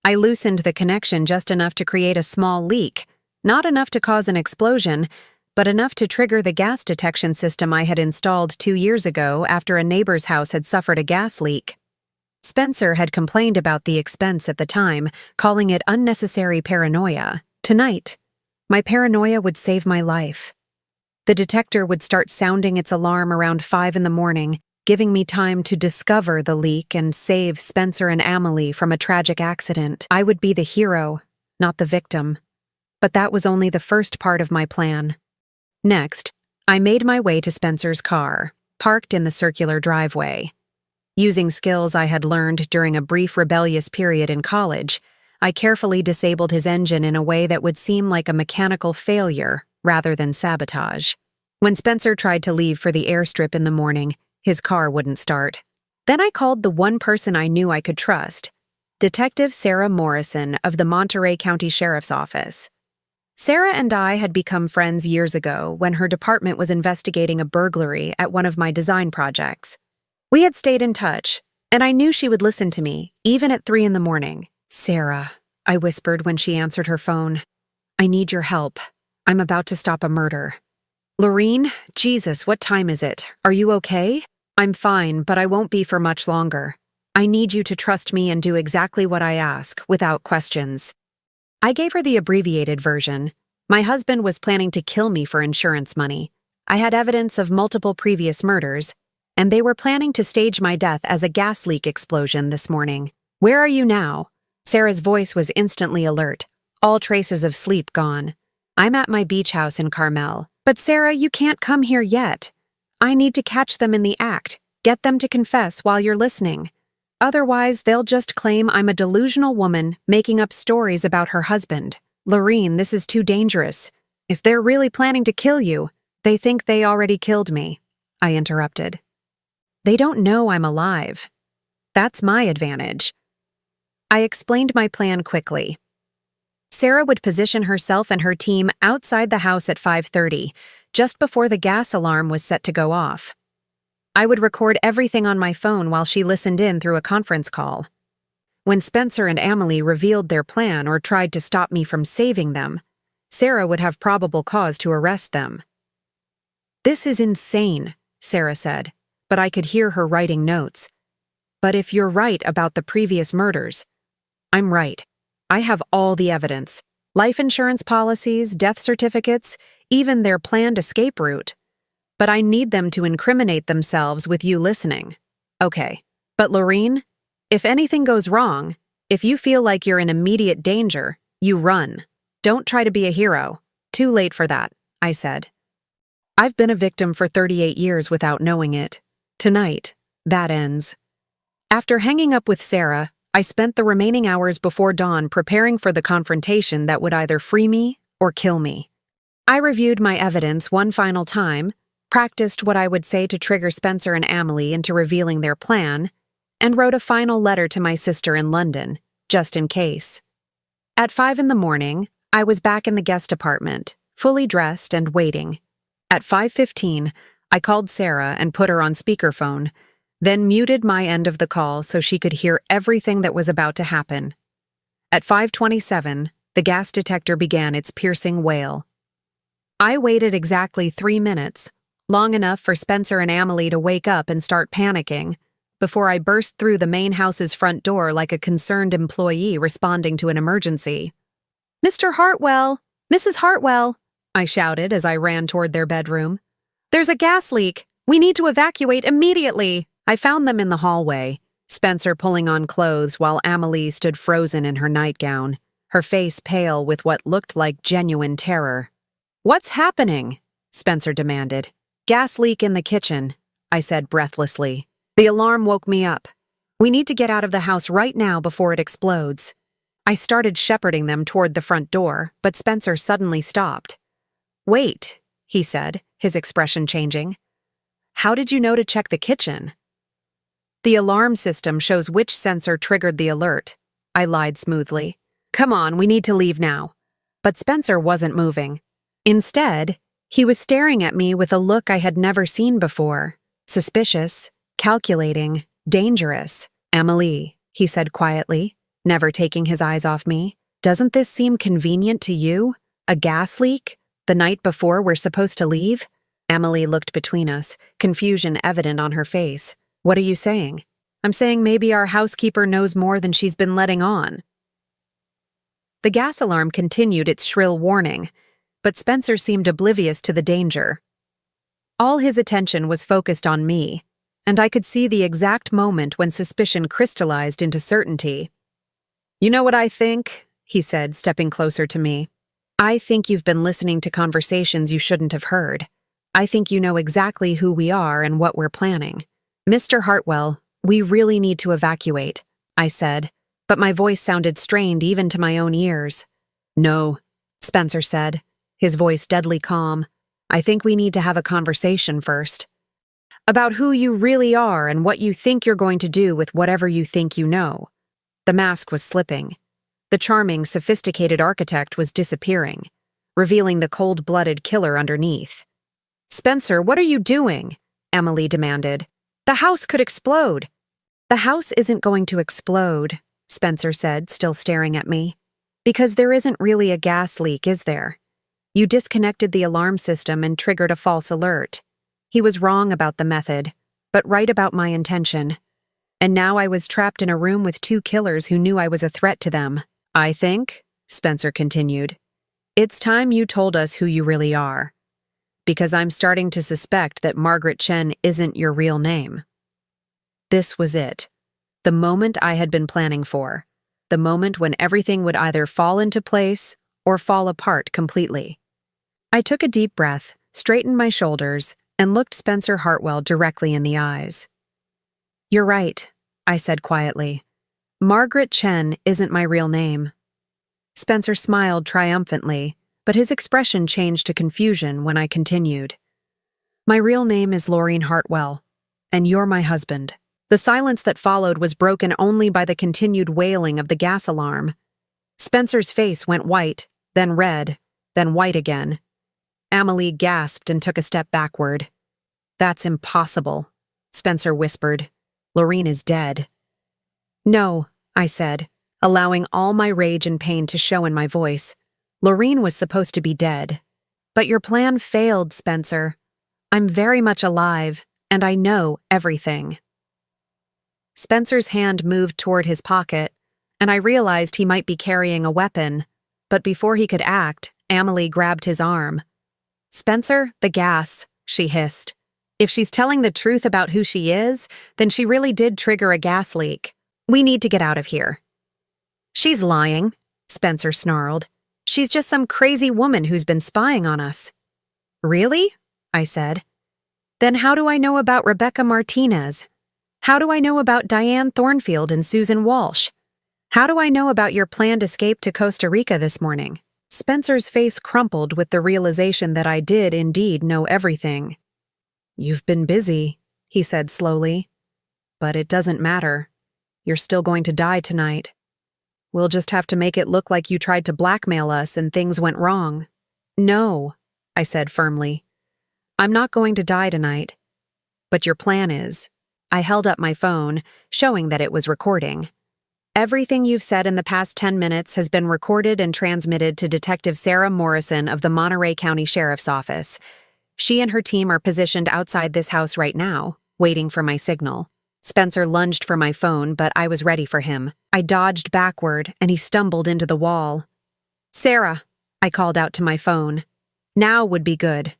I loosened the connection just enough to create a small leak, not enough to cause an explosion, but enough to trigger the gas detection system I had installed 2 years ago after a neighbor's house had suffered a gas leak. Spencer had complained about the expense at the time, calling it unnecessary paranoia. Tonight, my paranoia would save my life. The detector would start sounding its alarm around 5 in the morning, giving me time to discover the leak and save Spencer and Amelie from a tragic accident. I would be the hero, not the victim. But that was only the first part of my plan. Next, I made my way to Spencer's car, parked in the circular driveway. Using skills I had learned during a brief rebellious period in college, I carefully disabled his engine in a way that would seem like a mechanical failure rather than sabotage. When Spencer tried to leave for the airstrip in the morning, his car wouldn't start. Then I called the one person I knew I could trust, Detective Sarah Morrison of the Monterey County Sheriff's Office. Sarah and I had become friends years ago when her department was investigating a burglary at one of my design projects. We had stayed in touch, and I knew she would listen to me, even at 3 in the morning. "Sarah," I whispered when she answered her phone. "I need your help. I'm about to stop a murder." "Lorene, Jesus, what time is it? Are you okay?" "I'm fine, but I won't be for much longer. I need you to trust me and do exactly what I ask, without questions." I gave her the abbreviated version. My husband was planning to kill me for insurance money. I had evidence of multiple previous murders, and they were planning to stage my death as a gas leak explosion this morning. "Where are you now?" Sarah's voice was instantly alert, all traces of sleep gone. "I'm at my beach house in Carmel." "But Sarah, you can't come here yet. I need to catch them in the act, get them to confess while you're listening. Otherwise, they'll just claim I'm a delusional woman making up stories about her husband. Lorene, this is too dangerous. If they're really planning to kill you, they think they already killed me," I interrupted. "They don't know I'm alive. That's my advantage." I explained my plan quickly. Sarah would position herself and her team outside the house at 5:30, just before the gas alarm was set to go off. I would record everything on my phone while she listened in through a conference call. When Spencer and Amelie revealed their plan or tried to stop me from saving them, Sarah would have probable cause to arrest them. "This is insane," Sarah said, but I could hear her writing notes. But if you're right about the previous murders, I'm right. I have all the evidence. Life insurance policies, death certificates, even their planned escape route. But I need them to incriminate themselves with you listening. Okay. But Lorene, if anything goes wrong, if you feel like you're in immediate danger, you run. Don't try to be a hero. Too late for that, I said. I've been a victim for 38 years without knowing it. Tonight, that ends. After hanging up with Sarah, I spent the remaining hours before dawn preparing for the confrontation that would either free me or kill me. I reviewed my evidence one final time, practiced what I would say to trigger Spencer and Amelie into revealing their plan, and wrote a final letter to my sister in London, just in case. At 5 a.m, I was back in the guest apartment, fully dressed and waiting. At 5:15, I called Sarah and put her on speakerphone, then muted my end of the call so she could hear everything that was about to happen. At 5:27, the gas detector began its piercing wail. I waited exactly 3 minutes, long enough for Spencer and Amelie to wake up and start panicking, before I burst through the main house's front door like a concerned employee responding to an emergency. "Mr. Hartwell! Mrs. Hartwell!" I shouted as I ran toward their bedroom. "There's a gas leak! We need to evacuate immediately!" I found them in the hallway, Spencer pulling on clothes while Amelie stood frozen in her nightgown, her face pale with what looked like genuine terror. "What's happening?" Spencer demanded. "Gas leak in the kitchen," I said breathlessly. "The alarm woke me up. We need to get out of the house right now before it explodes." I started shepherding them toward the front door, but Spencer suddenly stopped. "Wait," he said, his expression changing. "How did you know to check the kitchen?" "The alarm system shows which sensor triggered the alert," I lied smoothly. "Come on, we need to leave now." But Spencer wasn't moving. Instead, he was staring at me with a look I had never seen before. Suspicious, calculating, dangerous. "Amelie," he said quietly, never taking his eyes off me, "doesn't this seem convenient to you? A gas leak? The night before we're supposed to leave?" Amelie looked between us, confusion evident on her face. "What are you saying?" "I'm saying maybe our housekeeper knows more than she's been letting on." The gas alarm continued its shrill warning, but Spencer seemed oblivious to the danger. All his attention was focused on me, and I could see the exact moment when suspicion crystallized into certainty. "You know what I think?" he said, stepping closer to me. "I think you've been listening to conversations you shouldn't have heard. I think you know exactly who we are and what we're planning. Mr. Hartwell, we really need to evacuate," I said, but my voice sounded strained even to my own ears. "No," Spencer said, his voice deadly calm. "I think we need to have a conversation first. About who you really are and what you think you're going to do with whatever you think you know." The mask was slipping. The charming, sophisticated architect was disappearing, revealing the cold-blooded killer underneath. "Spencer, what are you doing?" Amelie demanded. "The house could explode." "The house isn't going to explode," Spencer said, still staring at me. "Because there isn't really a gas leak, is there? You disconnected the alarm system and triggered a false alert." He was wrong about the method, but right about my intention. And now I was trapped in a room with two killers who knew I was a threat to them. "I think," Spencer continued, "it's time you told us who you really are. Because I'm starting to suspect that Margaret Chen isn't your real name." This was it. The moment I had been planning for. The moment when everything would either fall into place or fall apart completely. I took a deep breath, straightened my shoulders, and looked Spencer Hartwell directly in the eyes. "You're right," I said quietly. "Margaret Chen isn't my real name." Spencer smiled triumphantly, but his expression changed to confusion when I continued. "My real name is Lorene Hartwell, and you're my husband." The silence that followed was broken only by the continued wailing of the gas alarm. Spencer's face went white, then red, then white again. Amelie gasped and took a step backward. "That's impossible," Spencer whispered. "Lorene is dead." "No," I said, allowing all my rage and pain to show in my voice. "Lorene was supposed to be dead. But your plan failed, Spencer. I'm very much alive, and I know everything." Spencer's hand moved toward his pocket, and I realized he might be carrying a weapon, but before he could act, Amelie grabbed his arm. "Spencer, the gas," she hissed. "If she's telling the truth about who she is, then she really did trigger a gas leak. We need to get out of here." "She's lying," Spencer snarled. "She's just some crazy woman who's been spying on us." "Really?" I said. "Then how do I know about Rebecca Martinez? How do I know about Diane Thornfield and Susan Walsh? How do I know about your planned escape to Costa Rica this morning?" Spencer's face crumpled with the realization that I did indeed know everything. "You've been busy," he said slowly. "But it doesn't matter. You're still going to die tonight. We'll just have to make it look like you tried to blackmail us and things went wrong." "No," I said firmly. "I'm not going to die tonight. But your plan is." I held up my phone, showing that it was recording. "Everything you've said in the past 10 minutes has been recorded and transmitted to Detective Sarah Morrison of the Monterey County Sheriff's Office. She and her team are positioned outside this house right now, waiting for my signal." Spencer lunged for my phone, but I was ready for him. I dodged backward, and he stumbled into the wall. "Sarah," I called out to my phone. "Now would be good."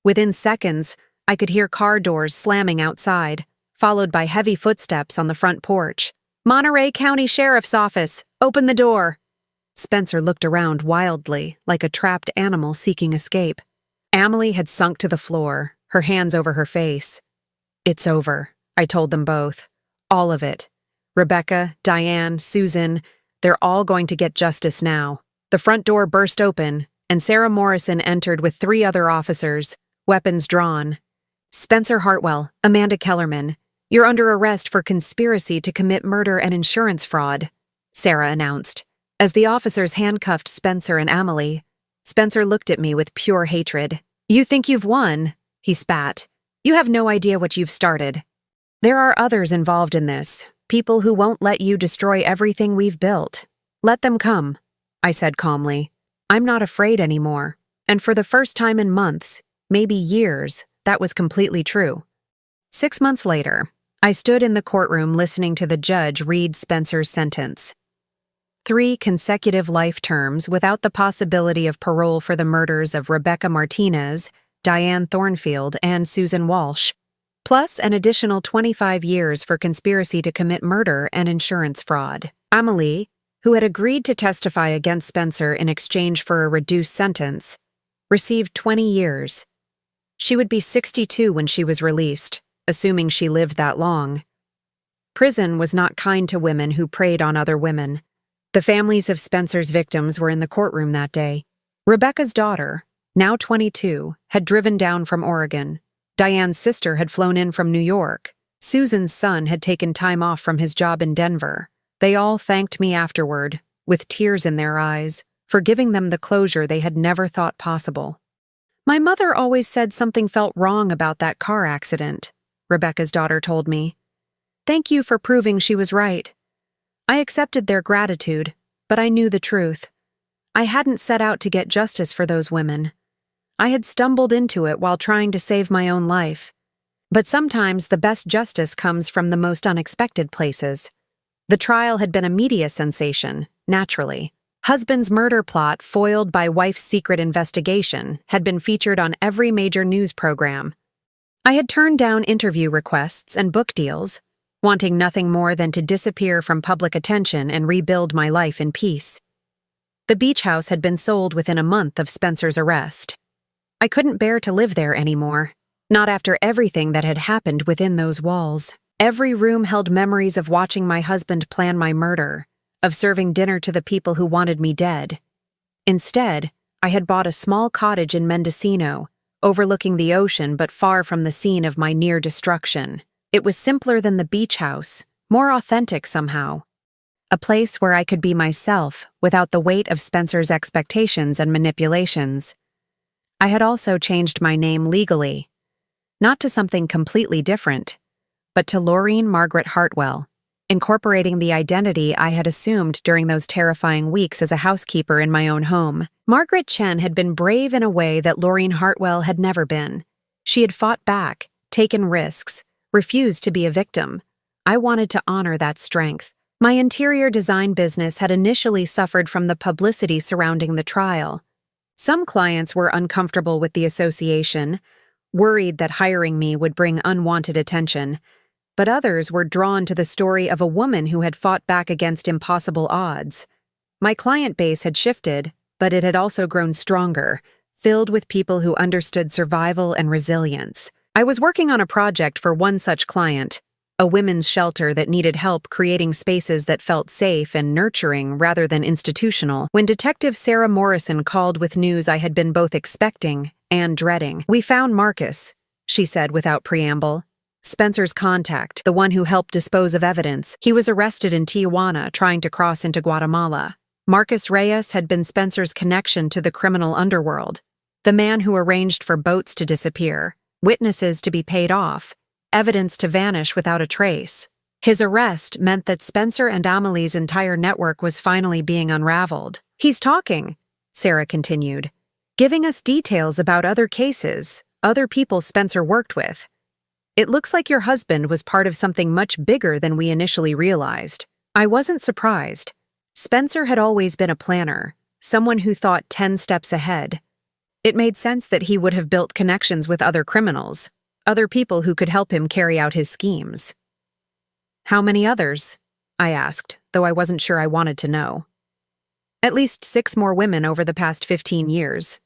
Within seconds, I could hear car doors slamming outside, followed by heavy footsteps on the front porch. "Monterey County Sheriff's Office, open the door." Spencer looked around wildly, like a trapped animal seeking escape. Amelie had sunk to the floor, her hands over her face. "It's over," I told them both. "All of it. Rebecca, Diane, Susan, they're all going to get justice now." The front door burst open, and Sarah Morrison entered with 3 other officers, weapons drawn. "Spencer Hartwell, Amanda Kellerman, you're under arrest for conspiracy to commit murder and insurance fraud," Sarah announced. As the officers handcuffed Spencer and Amelie, Spencer looked at me with pure hatred. "You think you've won?" he spat. "You have no idea what you've started. There are others involved in this, people who won't let you destroy everything we've built. Let them come," I said calmly. "I'm not afraid anymore." And for the first time in months, maybe years, that was completely true. 6 months later, I stood in the courtroom listening to the judge read Spencer's sentence. 3 consecutive life terms without the possibility of parole for the murders of Rebecca Martinez, Diane Thornfield, and Susan Walsh, plus an additional 25 years for conspiracy to commit murder and insurance fraud. Amelie, who had agreed to testify against Spencer in exchange for a reduced sentence, received 20 years. She would be 62 when she was released, assuming she lived that long. Prison was not kind to women who preyed on other women. The families of Spencer's victims were in the courtroom that day. Rebecca's daughter, now 22, had driven down from Oregon. Diane's sister had flown in from New York. Susan's son had taken time off from his job in Denver. They all thanked me afterward, with tears in their eyes, for giving them the closure they had never thought possible. "My mother always said something felt wrong about that car accident," Rebecca's daughter told me. "Thank you for proving she was right." I accepted their gratitude, but I knew the truth. I hadn't set out to get justice for those women. I had stumbled into it while trying to save my own life. But sometimes the best justice comes from the most unexpected places. The trial had been a media sensation, naturally. Husband's murder plot foiled by wife's secret investigation had been featured on every major news program. I had turned down interview requests and book deals, wanting nothing more than to disappear from public attention and rebuild my life in peace. The beach house had been sold within a month of Spencer's arrest. I couldn't bear to live there anymore, not after everything that had happened within those walls. Every room held memories of watching my husband plan my murder, of serving dinner to the people who wanted me dead. Instead, I had bought a small cottage in Mendocino, overlooking the ocean but far from the scene of my near destruction. It was simpler than the beach house, more authentic somehow. A place where I could be myself without the weight of Spencer's expectations and manipulations. I had also changed my name legally, not to something completely different, but to Laureen Margaret Hartwell, incorporating the identity I had assumed during those terrifying weeks as a housekeeper in my own home. Margaret Chen had been brave in a way that Laureen Hartwell had never been. She had fought back, taken risks, refused to be a victim. I wanted to honor that strength. My interior design business had initially suffered from the publicity surrounding the trial. Some clients were uncomfortable with the association, worried that hiring me would bring unwanted attention, but others were drawn to the story of a woman who had fought back against impossible odds. My client base had shifted, but it had also grown stronger, filled with people who understood survival and resilience. I was working on a project for one such client, a women's shelter that needed help creating spaces that felt safe and nurturing rather than institutional, when Detective Sarah Morrison called with news I had been both expecting and dreading. "We found Marcus," she said without preamble. "Spencer's contact, the one who helped dispose of evidence. He was arrested in Tijuana trying to cross into Guatemala. Marcus Reyes had been Spencer's connection to the criminal underworld, the man who arranged for boats to disappear, witnesses to be paid off, evidence to vanish without a trace. His arrest meant that Spencer and Amelie's entire network was finally being unraveled. He's talking," Sarah continued, "giving us details about other cases, other people Spencer worked with. It looks like your husband was part of something much bigger than we initially realized." I wasn't surprised. Spencer had always been a planner, someone who thought 10 steps ahead. It made sense that he would have built connections with other criminals, other people who could help him carry out his schemes. "How many others?" I asked, though I wasn't sure I wanted to know. "At least 6 more women over the past 15 years.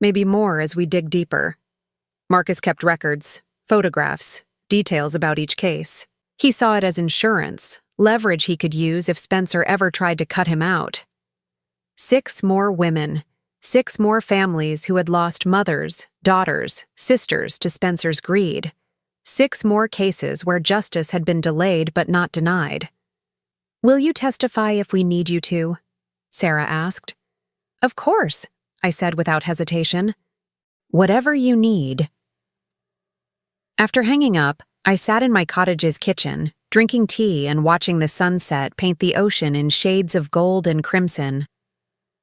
Maybe more as we dig deeper." Marcus kept records, photographs, details about each case. He saw it as insurance, leverage he could use if Spencer ever tried to cut him out. 6 more women, 6 more families who had lost mothers, daughters, sisters to Spencer's greed. 6 more cases where justice had been delayed but not denied. "Will you testify if we need you to?" Sarah asked. "Of course," I said without hesitation. "Whatever you need." After hanging up, I sat in my cottage's kitchen, drinking tea and watching the sunset paint the ocean in shades of gold and crimson.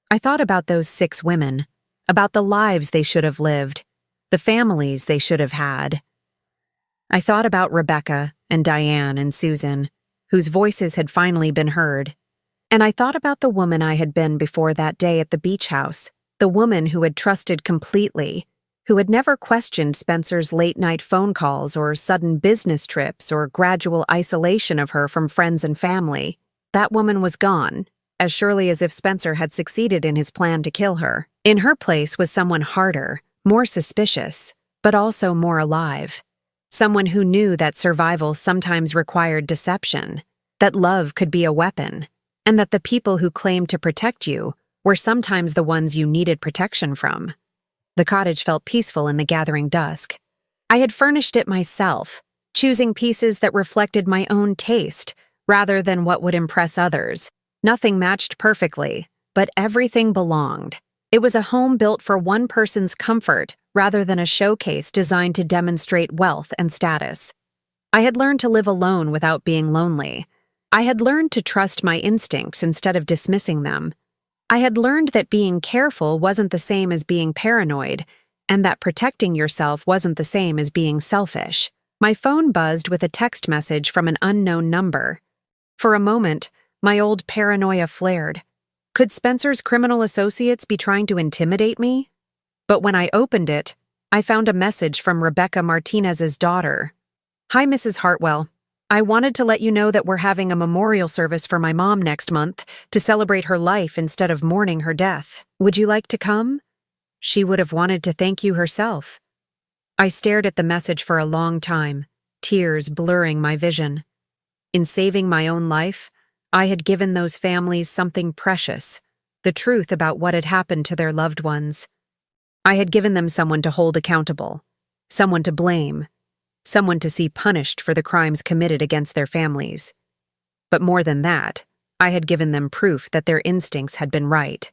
I thought about those 6 women, about the lives they should have lived, the families they should have had. I thought about Rebecca and Diane and Susan, whose voices had finally been heard. And I thought about the woman I had been before that day at the beach house, the woman who had trusted completely, who had never questioned Spencer's late-night phone calls or sudden business trips or gradual isolation of her from friends and family. That woman was gone, as surely as if Spencer had succeeded in his plan to kill her. In her place was someone harder, more suspicious, but also more alive. Someone who knew that survival sometimes required deception, that love could be a weapon, and that the people who claimed to protect you were sometimes the ones you needed protection from. The cottage felt peaceful in the gathering dusk. I had furnished it myself, choosing pieces that reflected my own taste rather than what would impress others. Nothing matched perfectly, but everything belonged. It was a home built for one person's comfort rather than a showcase designed to demonstrate wealth and status. I had learned to live alone without being lonely. I had learned to trust my instincts instead of dismissing them. I had learned that being careful wasn't the same as being paranoid, and that protecting yourself wasn't the same as being selfish. My phone buzzed with a text message from an unknown number. For a moment, my old paranoia flared. Could Spencer's criminal associates be trying to intimidate me? But when I opened it, I found a message from Rebecca Martinez's daughter. "Hi, Mrs. Hartwell. I wanted to let you know that we're having a memorial service for my mom next month to celebrate her life instead of mourning her death. Would you like to come? She would have wanted to thank you herself." I stared at the message for a long time, tears blurring my vision. In saving my own life, I had given those families something precious, the truth about what had happened to their loved ones. I had given them someone to hold accountable, someone to blame, someone to see punished for the crimes committed against their families. But more than that, I had given them proof that their instincts had been right.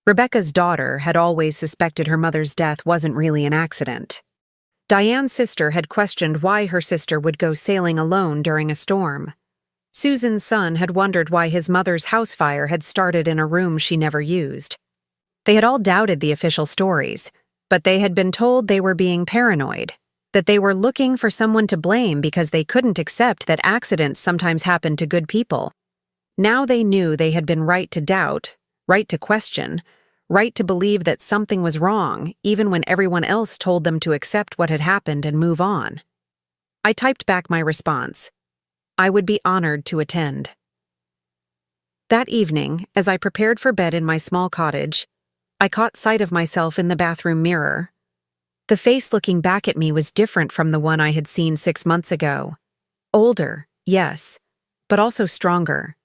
Rebecca's daughter had always suspected her mother's death wasn't really an accident. Diane's sister had questioned why her sister would go sailing alone during a storm. Susan's son had wondered why his mother's house fire had started in a room she never used. They had all doubted the official stories, but they had been told they were being paranoid. that they were looking for someone to blame because they couldn't accept that accidents sometimes happen to good people. Now they knew they had been right to doubt, right to question, right to believe that something was wrong, even when everyone else told them to accept what had happened and move on. I typed back my response. I would be honored to attend. That evening, as I prepared for bed in my small cottage, I caught sight of myself in the bathroom mirror. The face looking back at me was different from the one I had seen 6 months ago. Older, yes, but also stronger,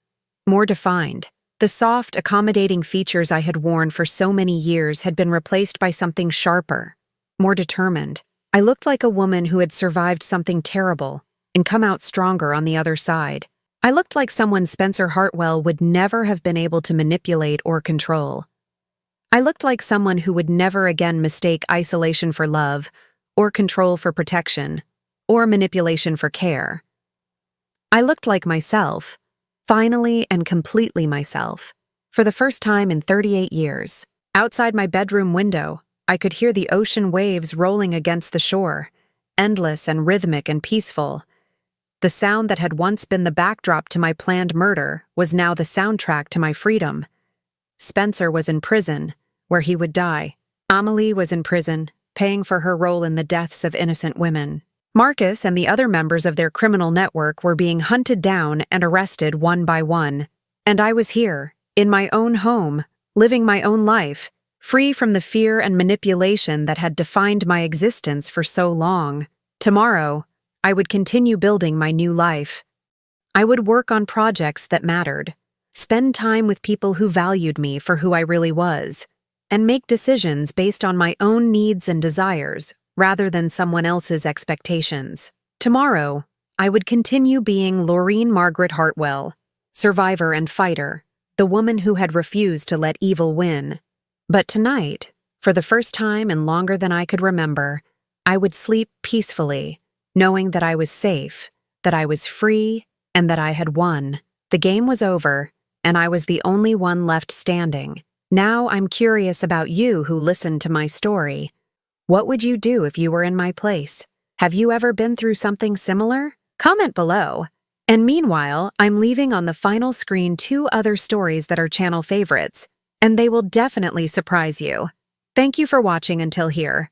more defined. The soft, accommodating features I had worn for so many years had been replaced by something sharper, more determined. I looked like a woman who had survived something terrible and come out stronger on the other side. I looked like someone Spencer Hartwell would never have been able to manipulate or control. I looked like someone who would never again mistake isolation for love, or control for protection, or manipulation for care. I looked like myself, finally and completely myself, for the first time in 38 years. Outside my bedroom window, I could hear the ocean waves rolling against the shore, endless and rhythmic and peaceful. The sound that had once been the backdrop to my planned murder was now the soundtrack to my freedom. Spencer was in prison, where he would die. Amelie was in prison, paying for her role in the deaths of innocent women. Marcus and the other members of their criminal network were being hunted down and arrested one by one. And I was here, in my own home, living my own life, free from the fear and manipulation that had defined my existence for so long. Tomorrow, I would continue building my new life. I would work on projects that mattered, spend time with people who valued me for who I really was, and make decisions based on my own needs and desires rather than someone else's expectations. Tomorrow, I would continue being Laureen Margaret Hartwell, survivor and fighter, the woman who had refused to let evil win. But tonight, for the first time and longer than I could remember, I would sleep peacefully, knowing that I was safe, that I was free, and that I had won. The game was over, and I was the only one left standing. Now I'm curious about you who listened to my story. What would you do if you were in my place? Have you ever been through something similar? Comment below. And meanwhile, I'm leaving on the final screen 2 other stories that are channel favorites, and they will definitely surprise you. Thank you for watching until here.